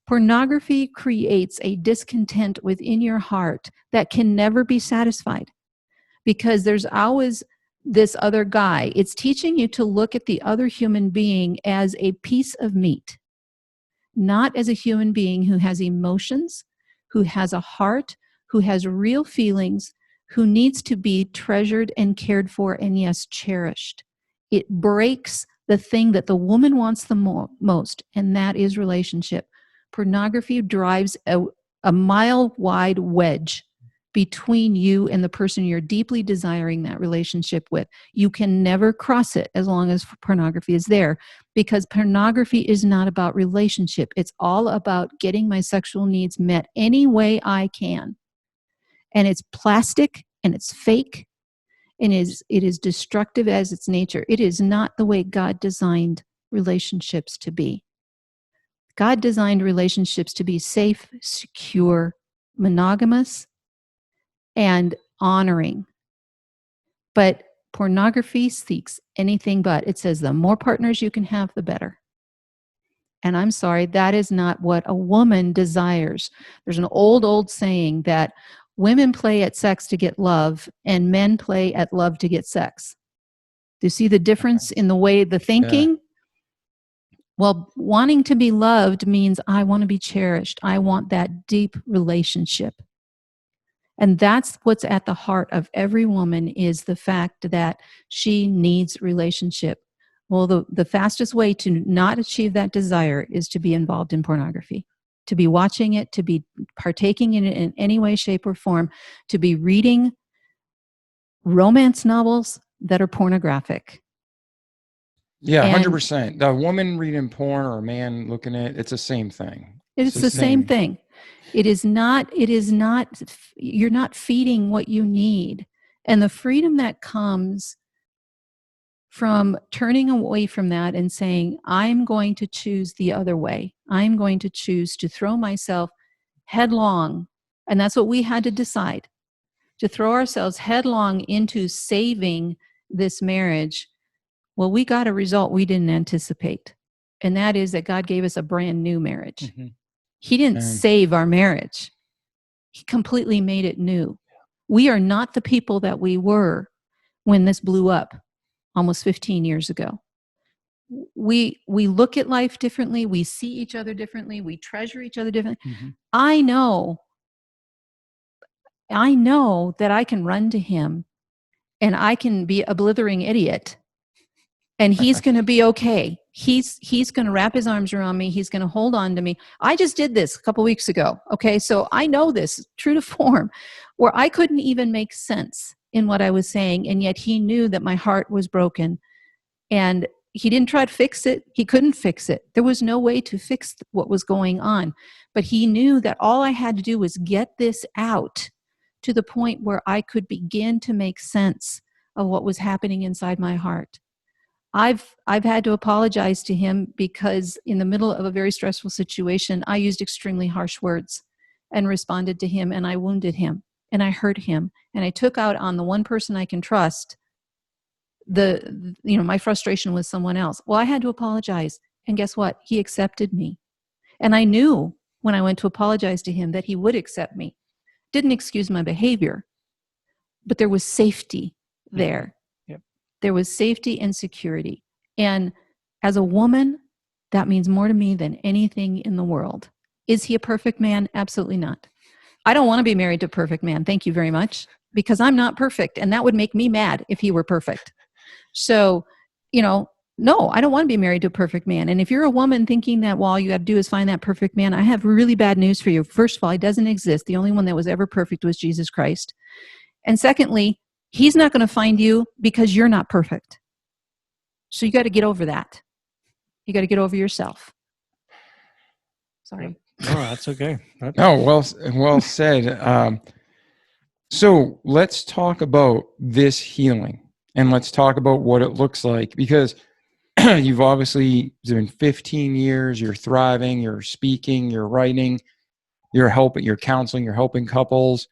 Pornography creates a discontent within your heart that can never be satisfied, because there's always this other guy. It's teaching you to look at the other human being as a piece of meat, not as a human being who has emotions, who has a heart, who has real feelings, who needs to be treasured and cared for, and yes, cherished. It breaks the thing that the woman wants the most, and that is relationship. Pornography drives a mile-wide wedge between you and the person you're deeply desiring that relationship with. You can never cross it as long as pornography is there, because pornography is not about relationship. It's all about getting my sexual needs met any way I can. And it's plastic and it's fake, and it is destructive as its nature. It is not the way God designed relationships to be. God designed relationships to be safe, secure, monogamous, and honoring. But pornography seeks anything but. It says the more partners you can have, the better. And I'm sorry, that is not what a woman desires. There's an old saying that women play at sex to get love and men play at love to get sex. Do you see the difference in the way the thinking? Yeah. Well, wanting to be loved means I want to be cherished. I want that deep relationship. And that's what's at the heart of every woman, is the fact that she needs relationship. Well, the fastest way to not achieve that desire is to be involved in pornography, to be watching it, to be partaking in it in any way, shape, or form, to be reading romance novels that are pornographic. Yeah, 100%. The woman reading porn or a man looking at it's the same thing. It's the same thing. It is not, you're not feeding what you need. And the freedom that comes from turning away from that and saying, I'm going to choose the other way. I'm going to choose to throw myself headlong. And that's what we had to decide, to throw ourselves headlong into saving this marriage. Well, we got a result we didn't anticipate. And that is that God gave us a brand new marriage. Mm-hmm. He didn't save our marriage. He completely made it new. We are not the people that we were when this blew up almost 15 years ago. We look at life differently. We see each other differently. We treasure each other differently. Mm-hmm. I know that I can run to him and I can be a blithering idiot and he's going to be okay. He's going to wrap his arms around me. He's going to hold on to me. I just did this a couple weeks ago. Okay. So I know this true to form, where I couldn't even make sense in what I was saying. And yet he knew that my heart was broken. And he didn't try to fix it. He couldn't fix it. There was no way to fix what was going on. But he knew that all I had to do was get this out to the point where I could begin to make sense of what was happening inside my heart. I've had to apologize to him because in the middle of a very stressful situation, I used extremely harsh words and responded to him, and I wounded him and I hurt him, and I took out on the one person I can trust my frustration with someone else. Well, I had to apologize, and guess what? He accepted me. And I knew when I went to apologize to him that he would accept me. Didn't excuse my behavior, but there was safety there. Yep. There was safety and security. And as a woman, that means more to me than anything in the world. Is he a perfect man? Absolutely not. I don't want to be married to a perfect man. Thank you very much. Because I'm not perfect. And that would make me mad if he were perfect. So, no, I don't want to be married to a perfect man. And if you're a woman thinking that all you got to do is find that perfect man, I have really bad news for you. First of all, he doesn't exist. The only one that was ever perfect was Jesus Christ. And secondly, he's not going to find you because you're not perfect. So you got to get over that. You got to get over yourself. Sorry. No, that's okay. No, well said. So let's talk about this healing, and let's talk about what it looks like, because you've obviously been 15 years, you're thriving, you're speaking, you're writing, you're counseling, you're helping couples.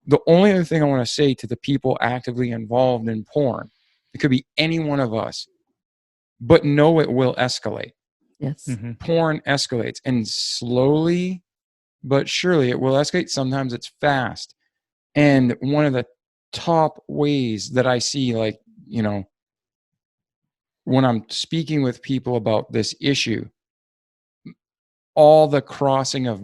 The only other thing I want to say to the people actively involved in porn, it could be any one of us, but know it will escalate. Yes. Mm-hmm. Porn escalates, and slowly but surely it will escalate. Sometimes it's fast. And one of the top ways that I see, when I'm speaking with people about this issue, all the crossing of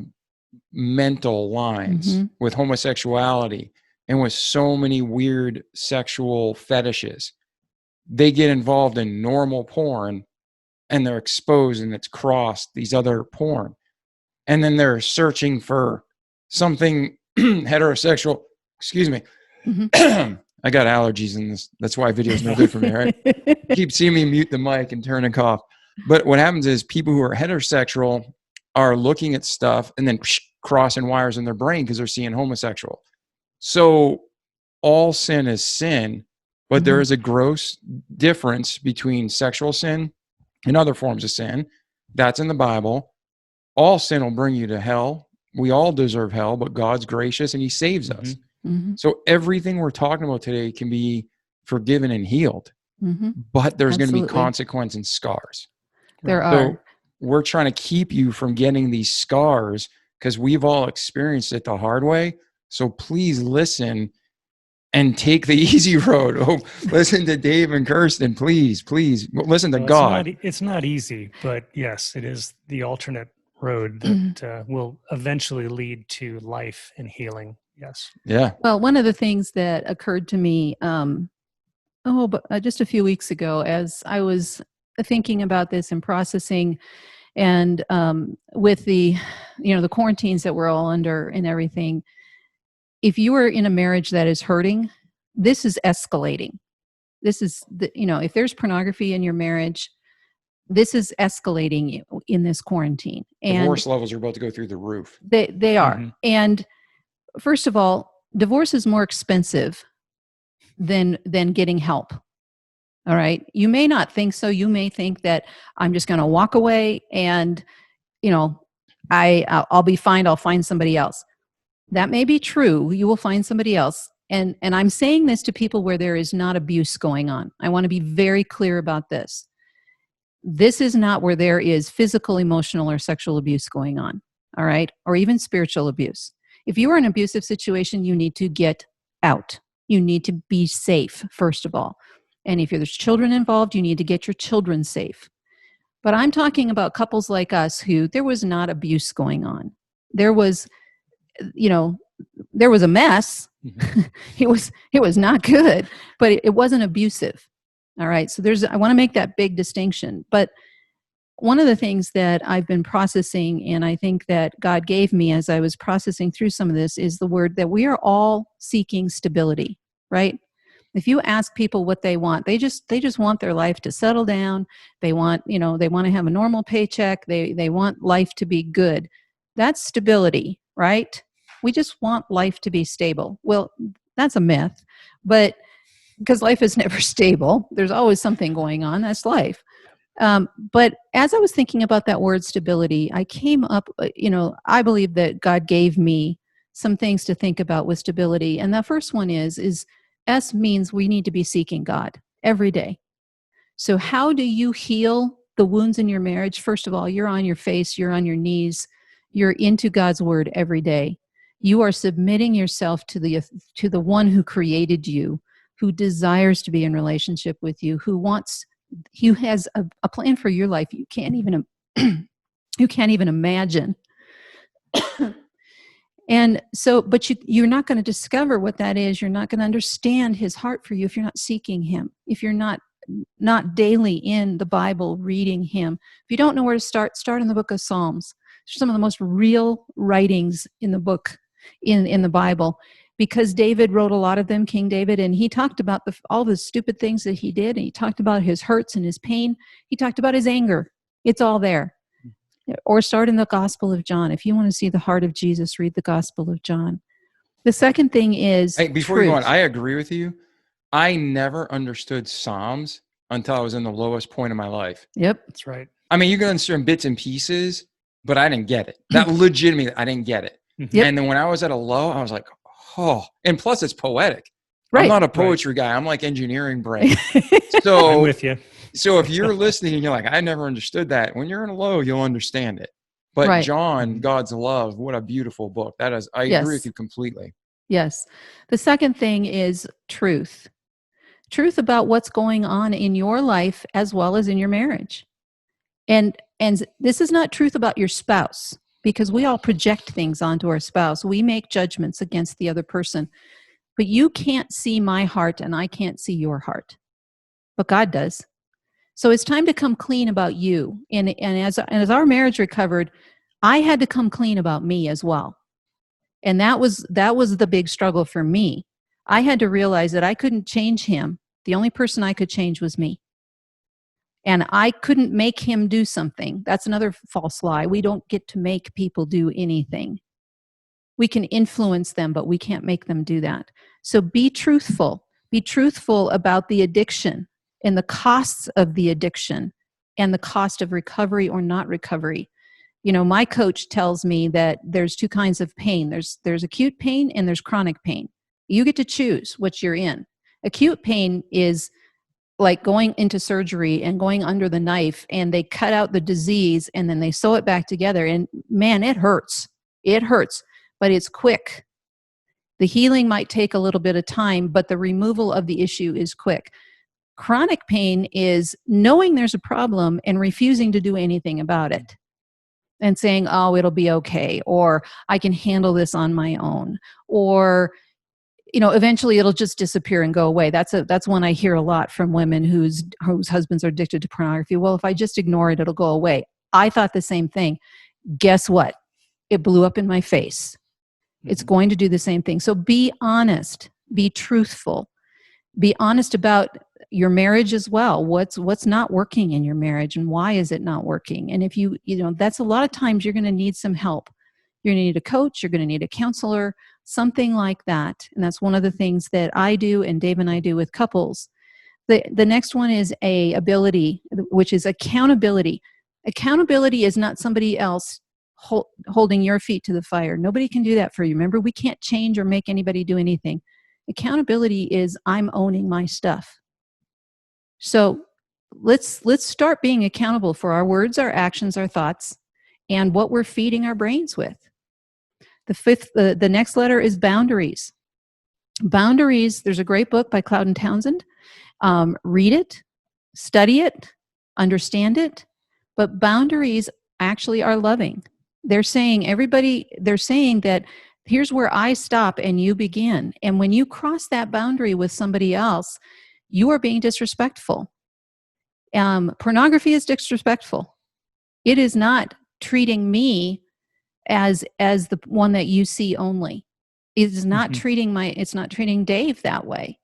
mental lines with homosexuality and with so many weird sexual fetishes, they get involved in normal porn and they're exposed, and it's crossed these other porn. And then they're searching for something heterosexual. Excuse me. I got allergies in this. That's why video is no good for me, right? Keep seeing me mute the mic and turn and cough. But what happens is people who are heterosexual are looking at stuff and then crossing wires in their brain because they're seeing homosexual. So all sin is sin, but there is a gross difference between sexual sin and other forms of sin. That's in the Bible. All sin will bring you to hell. We all deserve hell, but God's gracious and he saves us. So everything we're talking about today can be forgiven and healed, but there's going to be consequence and scars. There are. So we're trying to keep you from getting these scars because we've all experienced it the hard way. So please listen and take the easy road. Oh, listen to Dave and Kirsten, please listen to God. It's not easy, but yes, it is the alternate road that will eventually lead to life and healing. Yes. Yeah. Well, one of the things that occurred to me, just a few weeks ago, as I was thinking about this and processing, and with the quarantines that we're all under and everything, if you are in a marriage that is hurting, this is escalating. This is if there's pornography in your marriage, this is escalating in this quarantine. And divorce levels are about to go through the roof. They are. And first of all, divorce is more expensive than getting help. All right. You may not think so. You may think that I'm just going to walk away and, I'll be fine. I'll find somebody else. That may be true. You will find somebody else. And I'm saying this to people where there is not abuse going on. I want to be very clear about this. This is not where there is physical, emotional, or sexual abuse going on. All right. Or even spiritual abuse. If you are in an abusive situation, you need to get out. You need to be safe, first of all. And if there's children involved, you need to get your children safe. But I'm talking about couples like us who there was not abuse going on. There was, there was a mess. It was not good, but it wasn't abusive. All right. So I want to make that big distinction. But one of the things that I've been processing, and I think that God gave me as I was processing through some of this, is the word that we are all seeking stability, right? If you ask people what they want, they just want their life to settle down. They want, they want to have a normal paycheck. They want life to be good. That's stability, right? We just want life to be stable. Well, that's a myth, but because life is never stable, there's always something going on. That's life. But as I was thinking about that word stability, I came up, I believe that God gave me some things to think about with stability. And the first one is S means we need to be seeking God every day. So how do you heal the wounds in your marriage? First of all, you're on your face, you're on your knees, you're into God's word every day. You are submitting yourself to the one who created you, who desires to be in relationship with you, who has a plan for your life you can't even imagine. And so, but you're not going to discover what that is. You're not going to understand his heart for you if you're not seeking him, if you're not daily in the Bible reading him. If you don't know where to start in the book of Psalms. Some of the most real writings in the book, in the Bible, because David wrote a lot of them, King David, and he talked about all the stupid things that he did, and he talked about his hurts and his pain. He talked about his anger. It's all there. Or start in the Gospel of John. If you want to see the heart of Jesus, read the Gospel of John. The second thing is before truth. you go on, I agree with you. I never understood Psalms until I was in the lowest point of my life. Yep. That's right. I mean, you can understand bits and pieces, but I didn't get it. That legitimately, I didn't get it. Yep. And then when I was at a low, I was like, oh, and plus it's poetic. Right. I'm not a poetry guy. I'm like engineering brain. So I'm with you. So if you're listening and you're like, I never understood that, when you're in a low, you'll understand it. But right. John, God's love, what a beautiful book. That is, I agree with you completely. Yes. The second thing is truth. Truth about what's going on in your life as well as in your marriage. And this is not truth about your spouse, because we all project things onto our spouse. We make judgments against the other person. But you can't see my heart and I can't see your heart. But God does. So it's time to come clean about you. And as our marriage recovered, I had to come clean about me as well. And that was the big struggle for me. I had to realize that I couldn't change him. The only person I could change was me. And I couldn't make him do something. That's another false lie. We don't get to make people do anything. We can influence them, but we can't make them do that. So be truthful. Be truthful about the addiction and the costs of the addiction and the cost of recovery or not recovery. My coach tells me that there's two kinds of pain. There's acute pain and there's chronic pain. You get to choose what you're in. Acute pain is like going into surgery and going under the knife, and they cut out the disease and then they sew it back together. And man, it hurts. It hurts, but it's quick. The healing might take a little bit of time, but the removal of the issue is quick. Chronic pain is knowing there's a problem and refusing to do anything about it and saying, oh, it'll be okay, or I can handle this on my own, or eventually it'll just disappear and go away. That's one I hear a lot from women whose husbands are addicted to pornography. Well, if I just ignore it, it'll go away. I thought the same thing. Guess what? It blew up in my face. It's going to do the same thing. So be honest, be truthful, be honest about your marriage as well. What's not working in your marriage and why is it not working? And if that's a lot of times you're going to need some help. You're going to need a coach, you're going to need a counselor, something like that. And that's one of the things that I do and Dave and I do with couples. The next one is a ability, which is accountability. Accountability is not somebody else holding your feet to the fire. Nobody can do that for you. Remember, we can't change or make anybody do anything. Accountability is I'm owning my stuff. So let's start being accountable for our words, our actions, our thoughts, and what we're feeding our brains with. The next letter is boundaries. Boundaries, there's a great book by Cloud and Townsend. Read it, study it, understand it, but boundaries actually are loving. They're saying that here's where I stop and you begin. And when you cross that boundary with somebody else, you are being disrespectful. Pornography is disrespectful. It is not treating me as the one that you see only. It is not treating it's not treating Dave that way.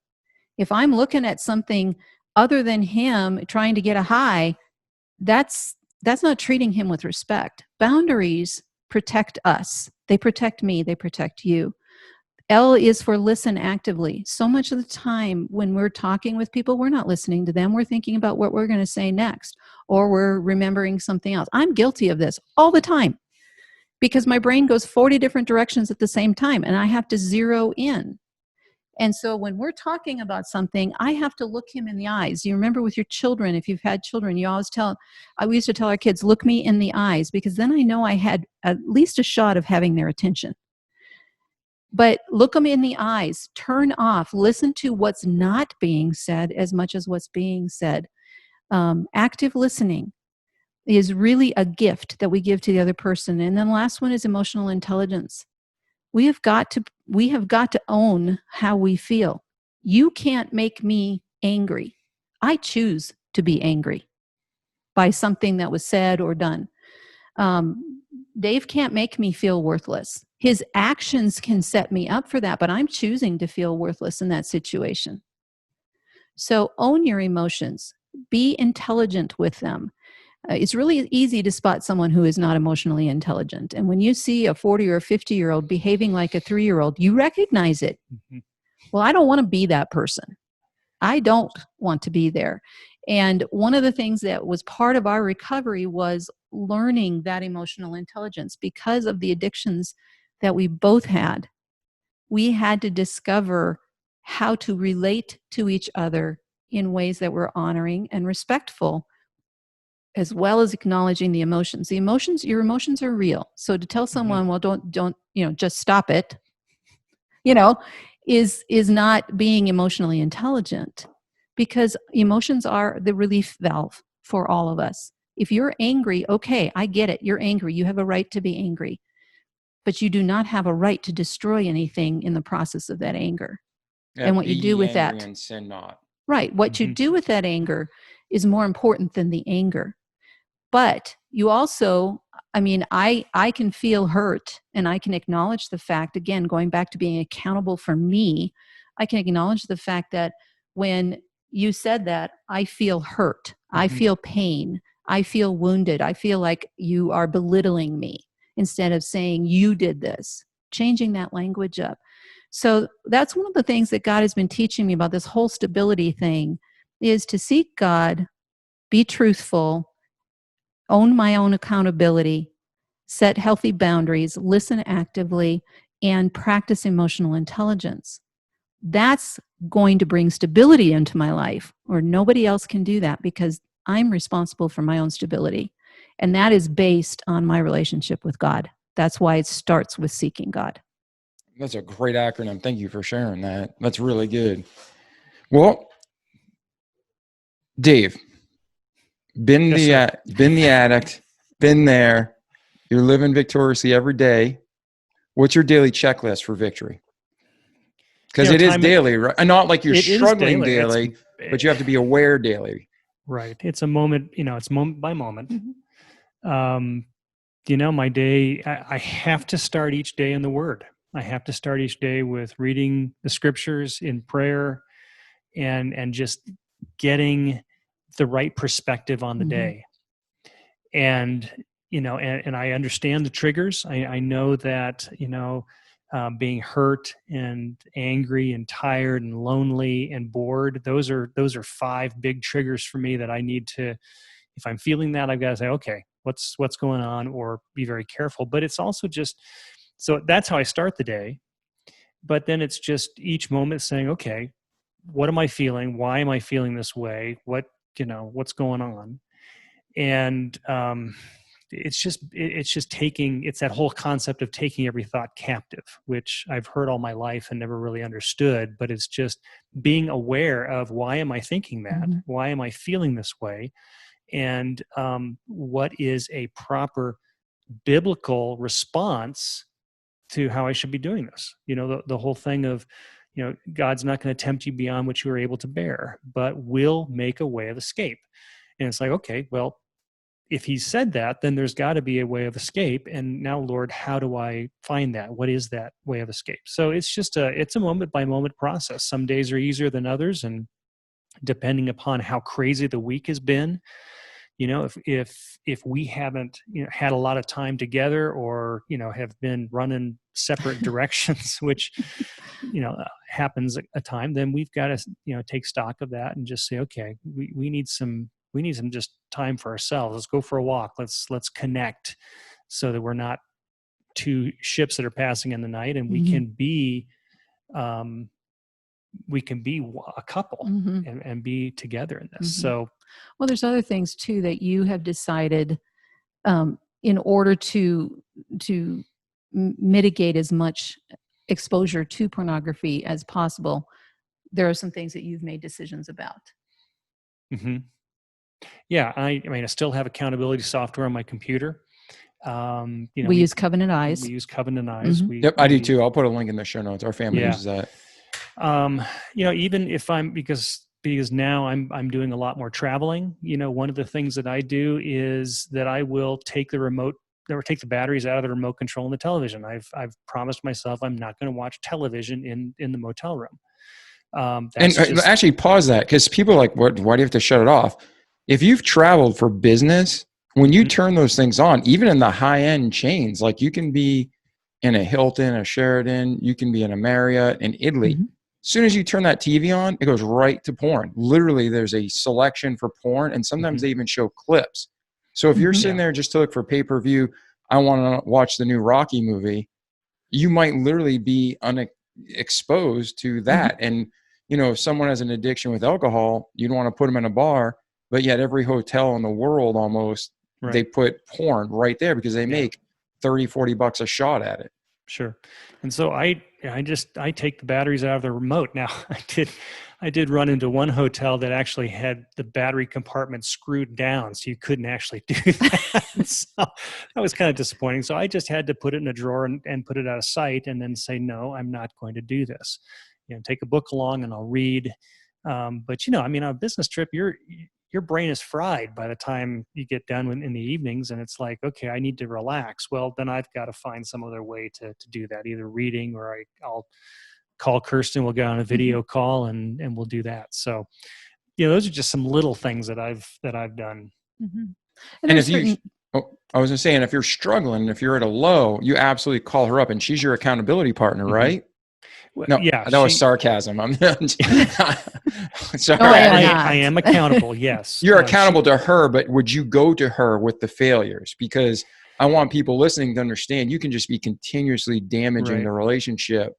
If I'm looking at something other than him trying to get a high, that's not treating him with respect. Boundaries protect us. They protect me. They protect you. L is for listen actively. So much of the time when we're talking with people, we're not listening to them. We're thinking about what we're going to say next, or we're remembering something else. I'm guilty of this all the time because my brain goes 40 different directions at the same time, and I have to zero in. And so when we're talking about something, I have to look him in the eyes. You remember with your children, if you've had children, you always we used to tell our kids, look me in the eyes, because then I know I had at least a shot of having their attention. But look them in the eyes, turn off, listen to what's not being said as much as what's being said. Active listening is really a gift that we give to the other person. And then the last one is emotional intelligence. We have got to own how we feel. You can't make me angry. I choose to be angry by something that was said or done. Dave can't make me feel worthless. His actions can set me up for that, but I'm choosing to feel worthless in that situation. So own your emotions. Be intelligent with them. It's really easy to spot someone who is not emotionally intelligent. And when you see a 40 or 50-year-old behaving like a 3-year-old, you recognize it. Mm-hmm. Well, I don't want to be that person. I don't want to be there. And one of the things that was part of our recovery was learning that emotional intelligence. Because of the addictions that we both had, we had to discover how to relate to each other in ways that were honoring and respectful, as well as acknowledging the emotions. Your emotions are real. So to tell someone, well, don't, just stop it, is not being emotionally intelligent, because emotions are the relief valve for all of us. If you're angry, okay, I get it. You're angry. You have a right to be angry, but you do not have a right to destroy anything in the process of that anger. Yeah, and what you do with that, and sin not. Right. What you do with that anger is more important than the anger. But you also, I can feel hurt, and I can acknowledge the fact, again, going back to being accountable for me, I can acknowledge the fact that when you said that, I feel hurt, I feel pain, I feel wounded, I feel like you are belittling me, instead of saying you did this, changing that language up. So that's one of the things that God has been teaching me about this whole stability thing, is to seek God, be truthful, own my own accountability, set healthy boundaries, listen actively, and practice emotional intelligence. That's going to bring stability into my life, or nobody else can do that, because I'm responsible for my own stability. And that is based on my relationship with God. That's why it starts with seeking God. That's a great acronym. Thank you for sharing that. That's really good. Well, Dave, been the addict, been there. You're living victoriously every day. What's your daily checklist for victory? Because it is daily, right? And not like you're struggling daily, but you have to be aware daily. Right. It's a moment, it's moment by moment. Mm-hmm. My day, I have to start each day in the Word. I have to start each day with reading the scriptures in prayer, and just getting the right perspective on the day. And, and I understand the triggers. I know that, being hurt and angry and tired and lonely and bored, those are 5 big triggers for me that I need to, if I'm feeling that, I've got to say, okay, what's going on, or be very careful. But it's also just, so that's how I start the day. But then it's just each moment saying, okay, what am I feeling? Why am I feeling this way? What's going on? And it's that whole concept of taking every thought captive, which I've heard all my life and never really understood. But it's just being aware of, why am I thinking that? Mm-hmm. Why am I feeling this way? And what is a proper biblical response to how I should be doing this? The whole thing of, God's not going to tempt you beyond what you are able to bear, but will make a way of escape. And it's like, okay, well, if he said that, then there's got to be a way of escape. And now, Lord, how do I find that? What is that way of escape? So it's a moment by moment process. Some days are easier than others, and depending upon how crazy the week has been, if we haven't had a lot of time together, or have been running separate directions, which happens a time, then we've got to take stock of that and just say, okay, we need some just time for ourselves. Let's go for a walk. Let's connect, so that we're not two ships that are passing in the night, and we can be a couple and be together in this. So, well, there's other things too that you have decided in order to mitigate as much exposure to pornography as possible. There are some things that you've made decisions about. Yeah, I still have accountability software on my computer. We use Covenant Eyes. We use Covenant Eyes. Yep, I do too. I'll put a link in the show notes. Our family uses that. Even if because now I'm doing a lot more traveling. One of the things that I do is that I will take the batteries out of the remote control in the television. I've promised myself I'm not going to watch television in the motel room. Actually pause that, because people are like, why do you have to shut it off? If you've traveled for business, when you turn those things on, even in the high-end chains, like you can be in a Hilton, a Sheraton, you can be in a Marriott in Italy. As soon as you turn that TV on, it goes right to porn. Literally, there's a selection for porn, and sometimes they even show clips. So if you're sitting there just to look for pay-per-view, I want to watch the new Rocky movie, you might literally be exposed to that. And, if someone has an addiction with alcohol, you don't want to put them in a bar, but yet every hotel in the world almost, they put porn right there because they make $30-$40 a shot at it. Sure. And so I take the batteries out of the remote. Now I did run into one hotel that actually had the battery compartment screwed down, so you couldn't actually do that. So that was kind of disappointing. So I just had to put it in a drawer and put it out of sight, and then say, no, I'm not going to do this. Take a book along and I'll read. But on a business trip, your brain is fried by the time you get done in the evenings, and it's like, okay, I need to relax. Well, then I've got to find some other way to do that, either reading, or I'll call Kirsten, we'll get on a video call and we'll do that. So, those are just some little things that I've done. And if I was saying, if you're struggling, if you're at a low, you absolutely call her up, and she's your accountability partner, right? No, that was sarcasm. I'm sorry. I am accountable. Yes, you're accountable to her, but would you go to her with the failures? Because I want people listening to understand you can just be continuously damaging the relationship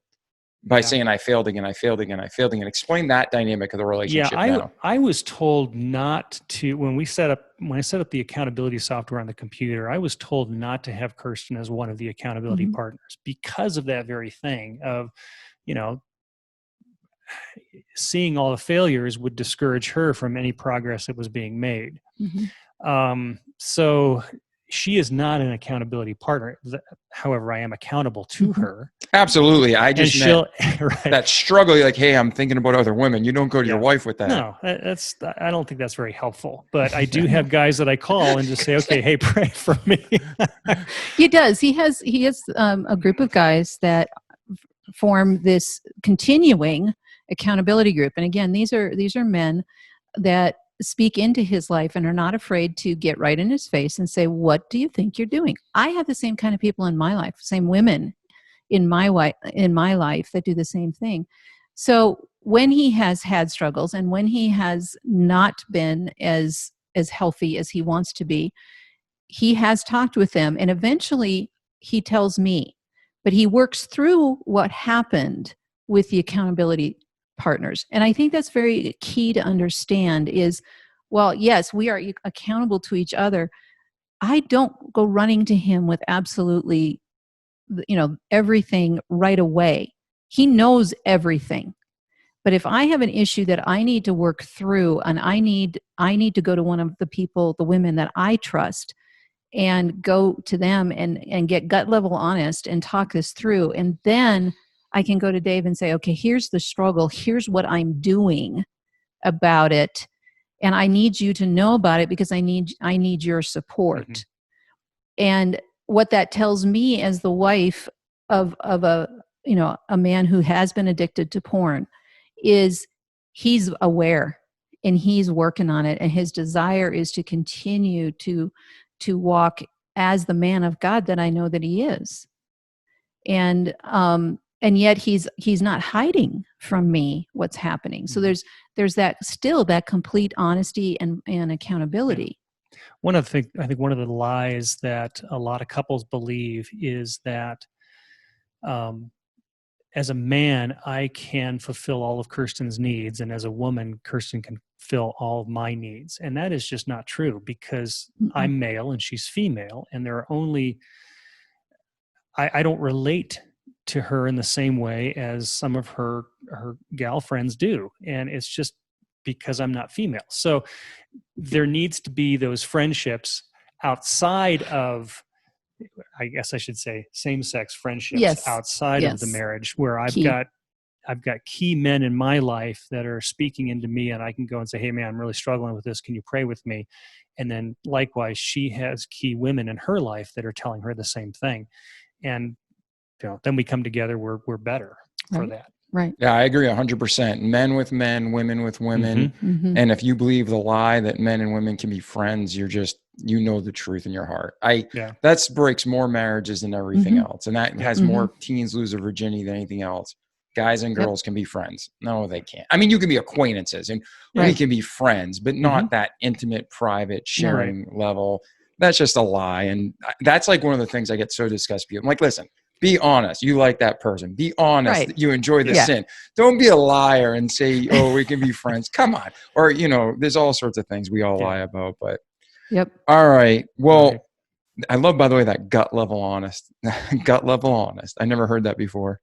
by saying I failed again. Explain that dynamic of the relationship. Yeah, I was told not to, when I set up the accountability software on the computer, I was told not to have Kirsten as one of the accountability partners, because of that very thing of, seeing all the failures would discourage her from any progress that was being made. So she is not an accountability partner. However, I am accountable to her. Absolutely. I just meant that struggle, like, hey, I'm thinking about other women. You don't go to your wife with that. No, I don't think that's very helpful. But I do have guys that I call and just say, okay, hey, pray for me. He does. He has a group of guys that form this continuing accountability group. And again, these are men that speak into his life and are not afraid to get right in his face and say, what do you think you're doing? I have the same kind of people in my life, same women in my life that do the same thing. So when he has had struggles and when he has not been as healthy as he wants to be, he has talked with them, and eventually he tells me, but he works through what happened with the accountability partners. And I think that's very key to understand is, well, yes, we are accountable to each other. I don't go running to him with absolutely, everything right away. He knows everything. But if I have an issue that I need to work through, and I need to go to one of the people, the women that I trust, and go to them and get gut level honest and talk this through. And then I can go to Dave and say, okay, here's the struggle. Here's what I'm doing about it. and I need you to know about it because I need your support. Mhm. And what that tells me as the wife of a a man who has been addicted to porn is he's aware and he's working on it, and his desire is to continue to walk as the man of God that I know that he is. And yet he's not hiding from me what's happening. So there's that still that complete honesty and accountability. I think one of the lies that a lot of couples believe is that as a man, I can fulfill all of Kirsten's needs, and as a woman, Kirsten can fill all of my needs. And that is just not true, because I'm male and she's female, and there are only I don't relate to her in the same way as some of her gal friends do. And it's just because I'm not female. So there needs to be those friendships outside of, I guess I should say, same-sex friendships, Yes. outside of the Yes. marriage, where I've Key. got key men in my life that are speaking into me, and I can go and say, hey man, I'm really struggling with this. Can you pray with me? And then likewise, she has key women in her life that are telling her the same thing. And then we come together, we're better for Right. that. Right. Yeah, I agree 100%. Men with men, women with women. Mhm. And if you believe the lie that men and women can be friends, you're just, the truth in your heart. That breaks more marriages than everything else. And that has more teens lose their virginity than anything else. Guys and girls can be friends. No, they can't. I mean, you can be acquaintances and we can be friends, but not that intimate, private sharing level. That's just a lie. And that's like one of the things I get so disgusted with. I'm like, listen, be honest. You like that person. Be honest that you enjoy the sin. Don't be a liar and say, oh, we can be friends. Come on. Or, there's all sorts of things we all lie about. But all right. Well, I love, by the way, that gut level honest. Gut level honest. I never heard that before.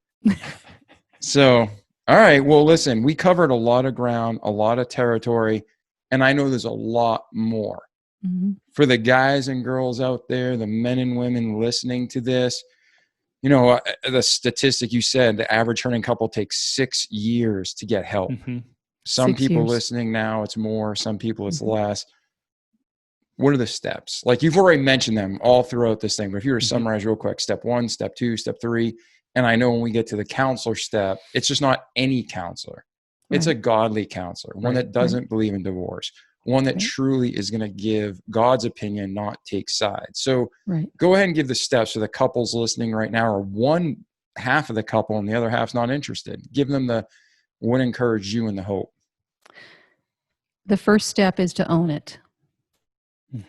So, all right. Well, listen, we covered a lot of ground, a lot of territory, and I know there's a lot more. For the guys and girls out there, the men and women listening to this, the statistic you said, the average turning couple takes 6 years to get help. Some 6 people years. listening now, it's more. Some people, it's less. What are the steps? Like, you've already mentioned them all throughout this thing, but if you were to summarize real quick, step 1, step 2, step 3. And I know when we get to the counselor step, it's just not any counselor. It's a godly counselor, one that doesn't believe in divorce, one that truly is going to give God's opinion, not take sides. So go ahead and give the steps to the couples listening right now, or one half of the couple and the other half's not interested. Give them what encouraged you and the hope. The first step is to own it,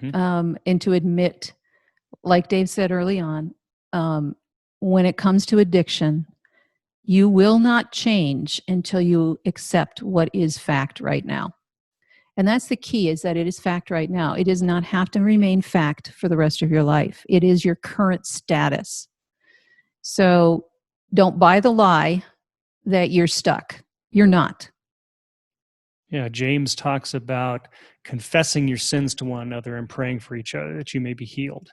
and to admit, like Dave said early on, when it comes to addiction, you will not change until you accept what is fact right now. And that's the key, is that it is fact right now. It does not have to remain fact for the rest of your life. It is your current status. So don't buy the lie that you're stuck. You're not. Yeah, James talks about confessing your sins to one another and praying for each other that you may be healed.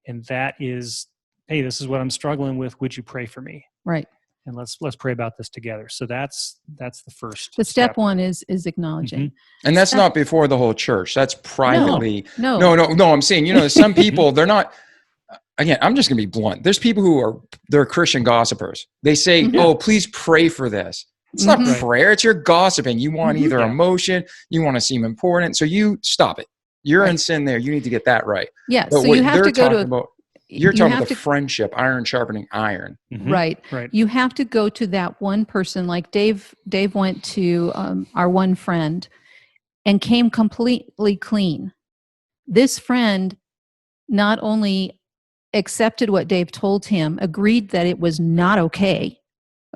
And that is, hey, this is what I'm struggling with. Would you pray for me? Right. And let's pray about this together. So that's the first. The step one is acknowledging. And that's not before the whole church. That's privately. No. I'm saying, some people, they're not. Again, I'm just going to be blunt. There's people who they're Christian gossipers. They say, oh, please pray for this. It's not prayer. It's your gossiping. You want either emotion, you want to seem important. So you stop it. You're in sin there. You need to get that right. Yeah. But so you have to go to. You're talking about the friendship, iron sharpening iron. Right. You have to go to that one person. Like Dave went to our one friend and came completely clean. This friend not only accepted what Dave told him, agreed that it was not okay.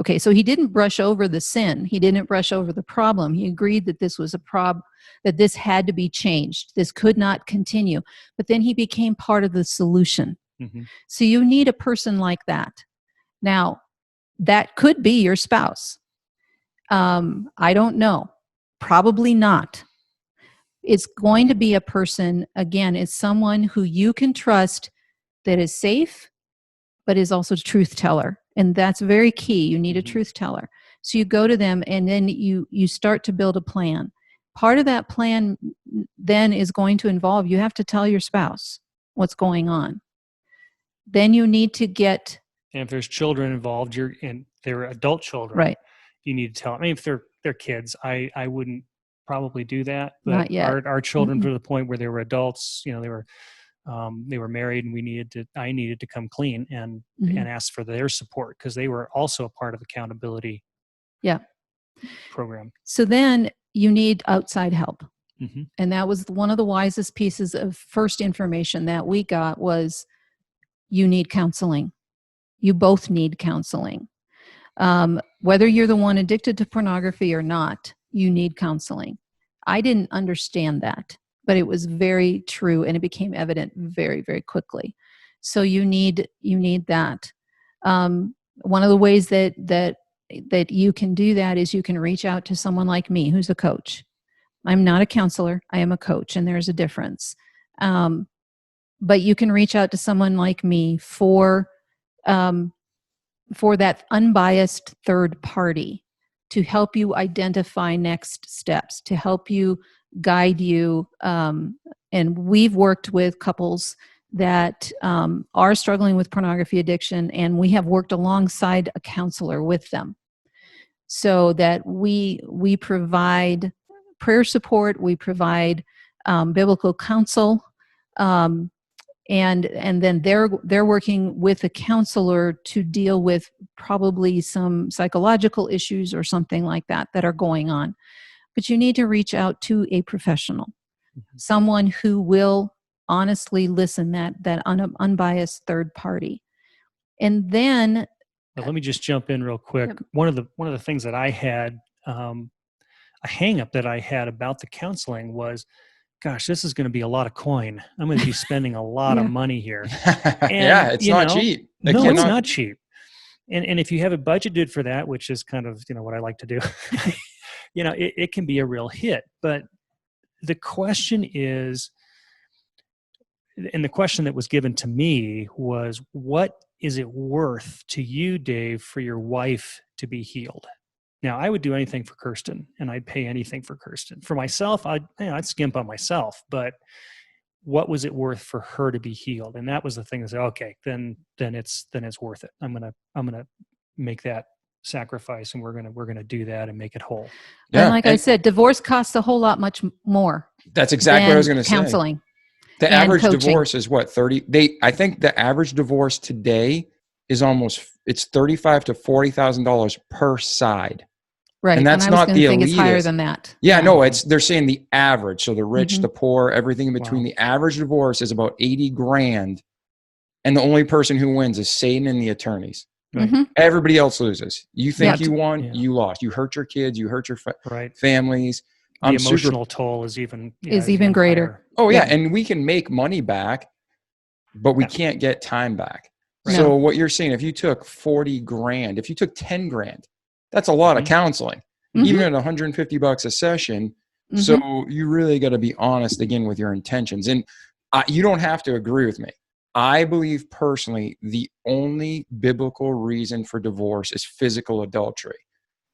Okay, so he didn't brush over the sin. He didn't brush over the problem. He agreed that this was a problem, that this had to be changed. This could not continue. But then he became part of the solution. So you need a person like that. Now, that could be your spouse. I don't know. Probably not. It's going to be a person, again, it's someone who you can trust, that is safe, but is also a truth teller. And that's very key. You need a truth teller. So you go to them, and then you start to build a plan. part of that plan then is going to involve, you have to tell your spouse what's going on. Then you need to get... And if there's children involved, they're adult children. Right. You need to tell them. I mean, if they're kids, I wouldn't probably do that. But Not yet. Our children, to the point where they were adults, they were married, and I needed to come clean and ask for their support, because they were also a part of accountability. Yeah. Program. So then you need outside help. Mm-hmm. And that was one of the wisest pieces of first information that we got was, you need counseling. You both need counseling. Whether you're the one addicted to pornography or not, you need counseling. I didn't understand that, but it was very true, and it became evident very, very quickly. So you need that. One of the ways that you can do that is you can reach out to someone like me, who's a coach. I'm not a counselor. I am a coach, and there's a difference. But you can reach out to someone like me for that unbiased third party to help you identify next steps, to help you guide you. And we've worked with couples that are struggling with pornography addiction, and we have worked alongside a counselor with them, so that we provide prayer support, we provide biblical counsel, and then they're working with a counselor to deal with probably some psychological issues or something like that are going on. But you need to reach out to a professional, someone who will honestly listen, that unbiased third party. And then, well, let me just jump in real quick. Yep. One of the things that I had, a hang up that I had about the counseling was, gosh, this is going to be a lot of coin. I'm going to be spending a lot of money here. And, it's not cheap. No, it's not cheap. And if you have it budgeted for that, which is kind of, what I like to do, it can be a real hit. But the question is, and the question that was given to me was, what is it worth to you, Dave, for your wife to be healed? Now, I would do anything for Kirsten, and I'd pay anything for Kirsten. For myself, I'd skimp on myself, but what was it worth for her to be healed? And that was the thing. I said, okay, then it's worth it. I'm gonna make that sacrifice, and we're gonna do that and make it whole. Yeah. And like I said, divorce costs a whole lot much more. That's exactly what I was going to say. Counseling. The and average coaching. divorce is what, 30? I think the average divorce today is it's $35,000 to $40,000 per side. Right. And that's not the elitist. It's higher than that. Yeah, no, they're saying the average. So the rich, Mm-hmm. the poor, everything in between. Wow. The average divorce is about $80,000. And the only person who wins is Satan and the attorneys. Right. Mm-hmm. Everybody else loses. You think you won, yeah. you lost. You hurt your kids, you hurt your right. families. The emotional toll is even greater. Higher. Oh, yeah. And we can make money back, but we can't get time back. Right. So what you're saying, if you took $40,000, if you took $10,000, that's a lot of counseling, even at $150 a session. Mm-hmm. So you really got to be honest again with your intentions. And you don't have to agree with me. I believe personally, the only biblical reason for divorce is physical adultery.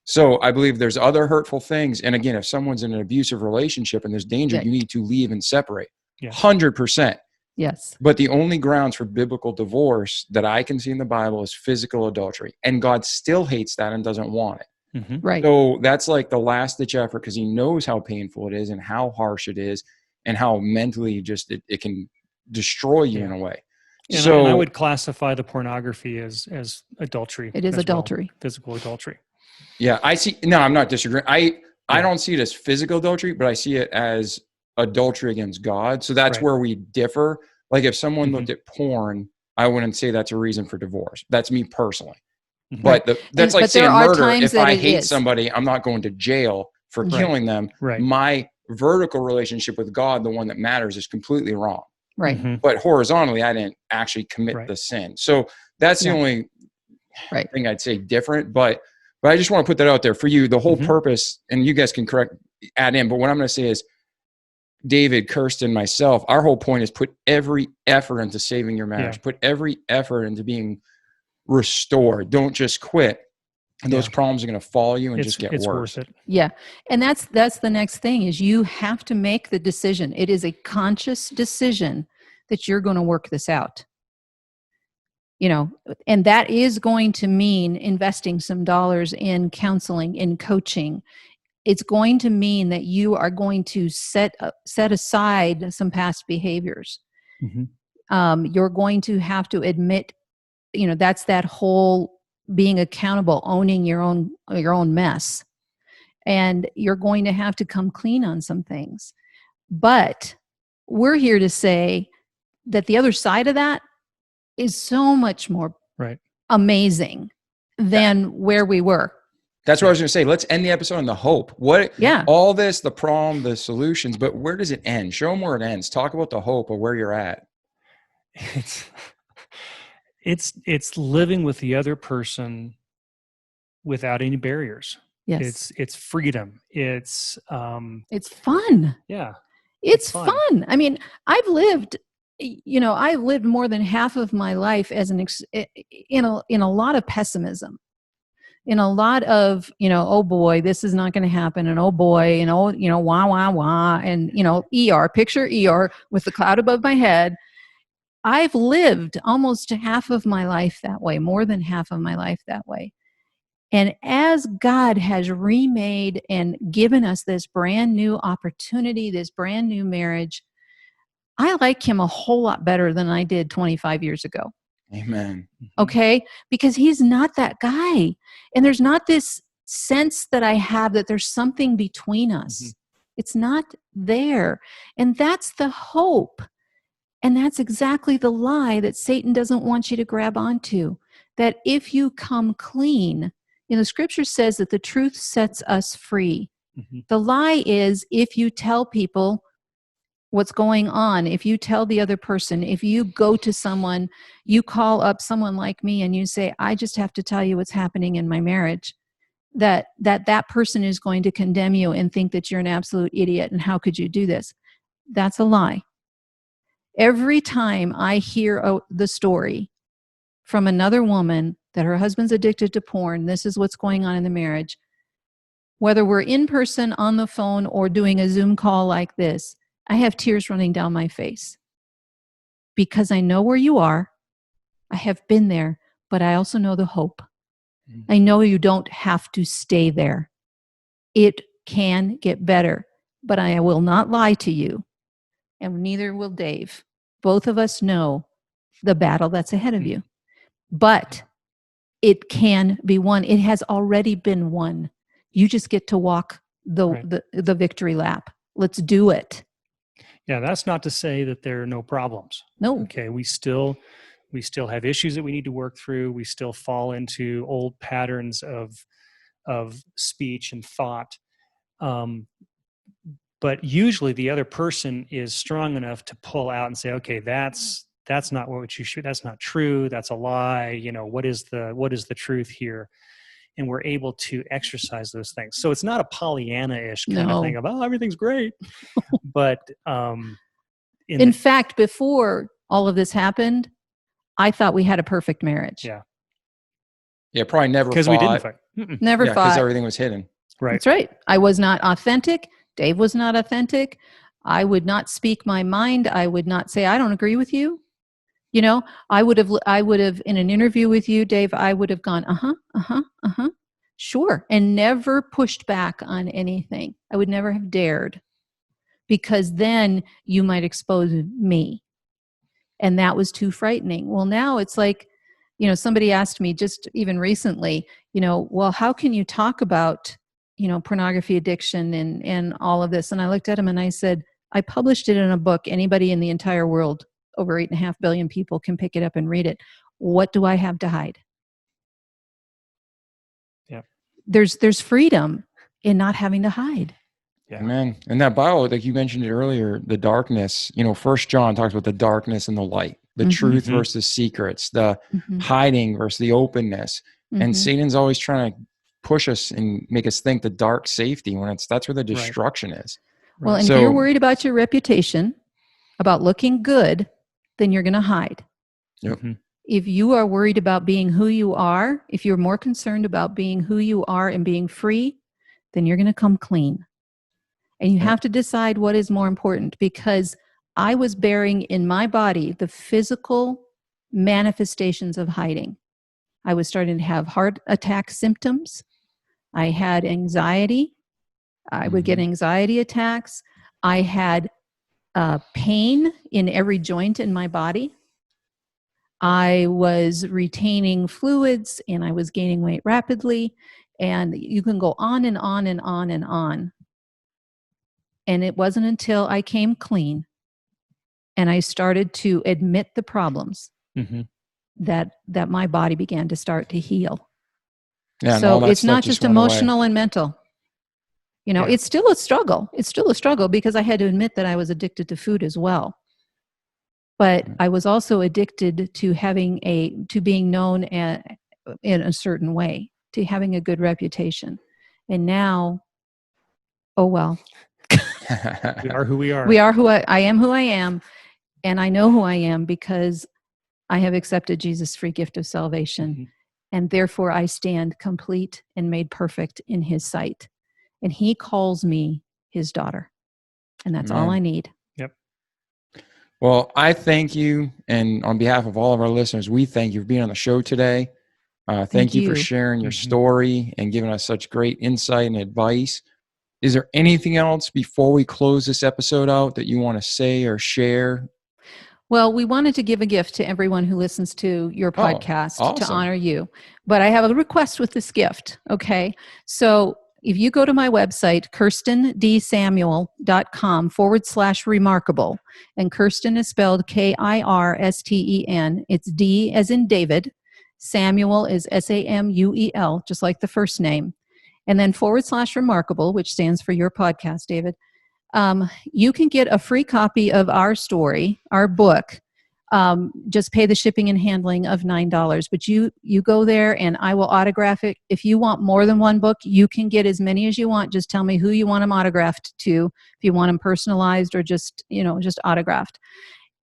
So I believe there's other hurtful things. And again, if someone's in an abusive relationship and there's danger, you need to leave and separate. Yeah. 100%. Yes. But the only grounds for biblical divorce that I can see in the Bible is physical adultery. And God still hates that and doesn't want it. Mm-hmm. Right. So that's like the last ditch effort, because he knows how painful it is and how harsh it is and how mentally just it can destroy you in a way. And I would classify the pornography as adultery. It is adultery. Physical adultery. Yeah, I see. No, I'm not disagreeing. I don't see it as physical adultery, but I see it as adultery against God. So that's where we differ. Like if someone looked at porn, I wouldn't say that's a reason for divorce. That's me personally. Mm-hmm. But that's like saying murder. If I hate somebody, I'm not going to jail for killing them. Right. My vertical relationship with God, the one that matters, is completely wrong. Right. Mm-hmm. But horizontally, I didn't actually commit the sin. So that's the only thing I'd say different. But I just want to put that out there for you. The whole purpose, and you guys can add in, but what I'm going to say is, David, Kirsten, myself, our whole point is put every effort into saving your marriage. Yeah. Put every effort into being restored. Don't just quit. And those problems are going to follow you and just get it's worse. worth it. Yeah. And that's the next thing is you have to make the decision. It is a conscious decision that you're going to work this out. And that is going to mean investing some dollars in counseling, in coaching. It's going to mean that you are going to set aside some past behaviors. Mm-hmm. You're going to have to admit, that's that whole being accountable, owning your own mess. And you're going to have to come clean on some things. But we're here to say that the other side of that is so much more amazing than where we were. That's what I was going to say. Let's end the episode on the hope. All this, the problem, the solutions, but where does it end? Show them where it ends. Talk about the hope of where you're at. It's living with the other person without any barriers. Yes. It's freedom. It's fun. Yeah. It's fun. I mean, I've lived more than half of my life as in a lot of pessimism, in a lot of, oh boy, this is not going to happen. And oh boy, wah, wah, wah. And, picture ER with the cloud above my head. I've lived almost half of my life that way, more than half of my life that way. And as God has remade and given us this brand new opportunity, this brand new marriage, I like him a whole lot better than I did 25 years ago. Amen. Okay? Because he's not that guy. And there's not this sense that I have that there's something between us. Mm-hmm. It's not there. And that's the hope. And that's exactly the lie that Satan doesn't want you to grab onto. That if you come clean, the scripture says that the truth sets us free. Mm-hmm. The lie is if you tell people what's going on, if you tell the other person, if you go to someone, you call up someone like me and you say, I just have to tell you what's happening in my marriage, that person is going to condemn you and think that you're an absolute idiot and how could you do this? That's a lie. Every time I hear the story from another woman that her husband's addicted to porn, this is what's going on in the marriage, whether we're in person, on the phone, or doing a Zoom call like this, I have tears running down my face because I know where you are. I have been there, but I also know the hope. Mm-hmm. I know you don't have to stay there. It can get better, but I will not lie to you, and neither will Dave. Both of us know the battle that's ahead of you, but it can be won. It has already been won. You just get to walk the victory lap. Let's do it. Yeah, that's not to say that there are no problems. No. Okay, we still have issues that we need to work through. We still fall into old patterns of speech and thought. But usually the other person is strong enough to pull out and say, okay, that's not what you should, that's not true, that's a lie, what is the truth here? And we're able to exercise those things. So it's not a Pollyanna-ish kind of thing of, oh, everything's great. But in fact, before all of this happened, I thought we had a perfect marriage. Yeah. Yeah, probably never fought. Because we didn't fight. Never fought. Because everything was hidden. Right. That's right. I was not authentic. Dave was not authentic. I would not speak my mind. I would not say, I don't agree with you. I would have in an interview with you, Dave, I would have gone, sure. And never pushed back on anything. I would never have dared because then you might expose me. And that was too frightening. Well, now it's like, somebody asked me just even recently, well, how can you talk about, pornography addiction and all of this? And I looked at him and I said, I published it in a book. Anybody in the entire world, over 8.5 billion people, can pick it up and read it. What do I have to hide? Yeah. There's freedom in not having to hide. Yeah. Amen. And that Bible, like you mentioned it earlier, the darkness, 1 John talks about the darkness and the light, the truth versus secrets, the hiding versus the openness. And Satan's always trying to push us and make us think the dark safety when that's where the destruction is. Well, and if you're worried about your reputation, about looking good, then you're going to hide. Yep. if you are worried about being who you are, if you're more concerned about being who you are and being free, then you're going to come clean. And you have to decide what is more important, because I was bearing in my body the physical manifestations of hiding. I was starting to have heart attack symptoms. I had anxiety. I would get anxiety attacks. I had pain in every joint in my body. I was retaining fluids, and I was gaining weight rapidly. And you can go on and on and on and on. And it wasn't until I came clean and I started to admit the problems that my body began to start to heal. Yeah, so it's not just emotional and mental. You know, it's still a struggle. It's still a struggle, because I had to admit that I was addicted to food as well. But I was also addicted to being known in a certain way, to having a good reputation. And now, oh well. We are who we are. We are I am who I am. And I know who I am because I have accepted Jesus' free gift of salvation. And therefore I stand complete and made perfect in his sight. And he calls me his daughter. And that's all I need. Yep. Well, I thank you. And on behalf of all of our listeners, we thank you for being on the show today. Thank you for sharing your story and giving us such great insight and advice. Is there anything else before we close this episode out that you want to say or share? Well, we wanted to give a gift to everyone who listens to your podcast to honor you. But I have a request with this gift, okay? So if you go to my website, kirstendsamuel.com/remarkable, and Kirsten is spelled Kirsten. It's D as in David. Samuel is Samuel, just like the first name. And then /remarkable, which stands for your podcast, David. You can get a free copy of our story, our book. Just pay the shipping and handling of $9. But you go there and I will autograph it. If you want more than one book, you can get as many as you want. Just tell me who you want them autographed to. If you want them personalized or just autographed.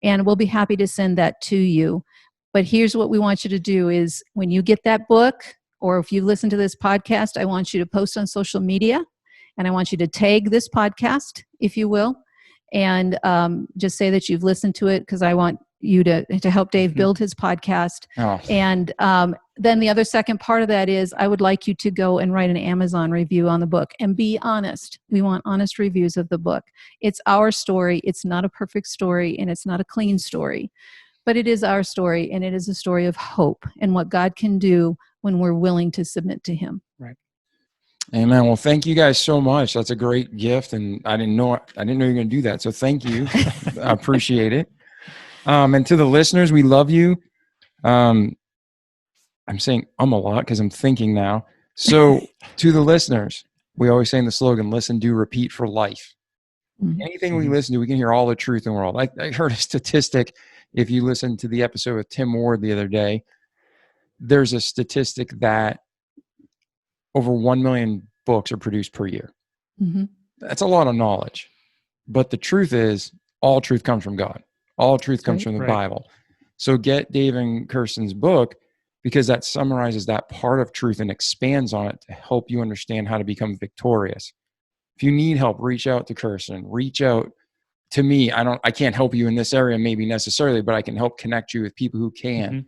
And we'll be happy to send that to you. But here's what we want you to do is when you get that book, or if you listen to this podcast, I want you to post on social media. And I want you to tag this podcast, if you will, and just say that you've listened to it, because I want you to help Dave build his podcast. And then the other second part of that is I would like you to go and write an Amazon review on the book and be honest. We want honest reviews of the book. It's our story. It's not a perfect story, and it's not a clean story. But it is our story, and it is a story of hope and what God can do when we're willing to submit to him. Right. Amen. Well, thank you guys so much. That's a great gift, and I didn't know you were going to do that. So thank you. I appreciate it. And to the listeners, we love you. I'm saying a lot because I'm thinking now. So to the listeners, we always say in the slogan, listen, do, repeat for life. Anything we listen to, we can hear all the truth in the world. I heard a statistic. If you listen to the episode with Tim Ward the other day, there's a statistic that over 1 million books are produced per year. That's a lot of knowledge. But the truth is, all truth comes from God. All truth comes from the Bible. So get Dave and Kirsten's book, because that summarizes that part of truth and expands on it to help you understand how to become victorious. If you need help, reach out to Kirsten. Reach out to me. I can't help you in this area maybe necessarily, but I can help connect you with people who can.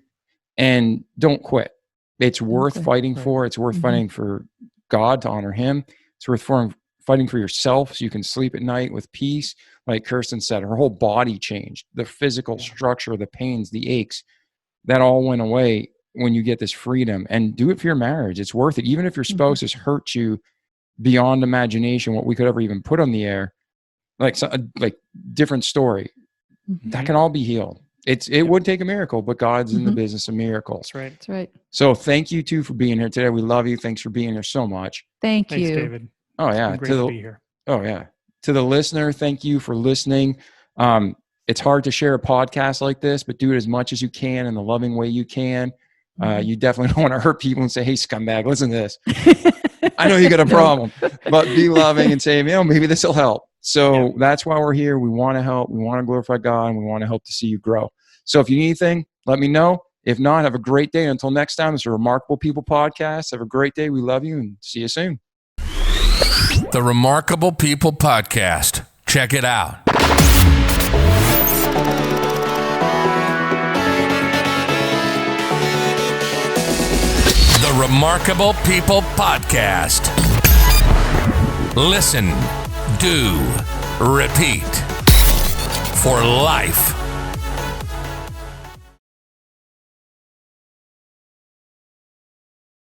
And don't quit. It's worth fighting for. It's worth fighting for God to honor him. It's worth fighting for yourself so you can sleep at night with peace. Like Kirsten said, her whole body changed. The physical structure, the pains, the aches, that all went away when you get this freedom. And do it for your marriage. It's worth it. Even if your spouse has hurt you beyond imagination, what we could ever even put on the air, like different story, that can all be healed. It would take a miracle, but God's in the business of miracles. That's right. So thank you too for being here today. We love you. Thanks for being here so much. Thanks, you, David. Oh yeah. It's been great to be here. Oh yeah. To the listener, thank you for listening. It's hard to share a podcast like this, but do it as much as you can in the loving way you can. You definitely don't want to hurt people and say, hey, scumbag, listen to this. I know you got a problem, but be loving and say, maybe this will help. So that's why we're here. We want to help. We want to glorify God, and we want to help to see you grow. So if you need anything, let me know. If not, have a great day. Until next time, it's a Remarkable People podcast. Have a great day. We love you and see you soon. The Remarkable People Podcast. Check it out. The Remarkable People Podcast. Listen, do, repeat. For life.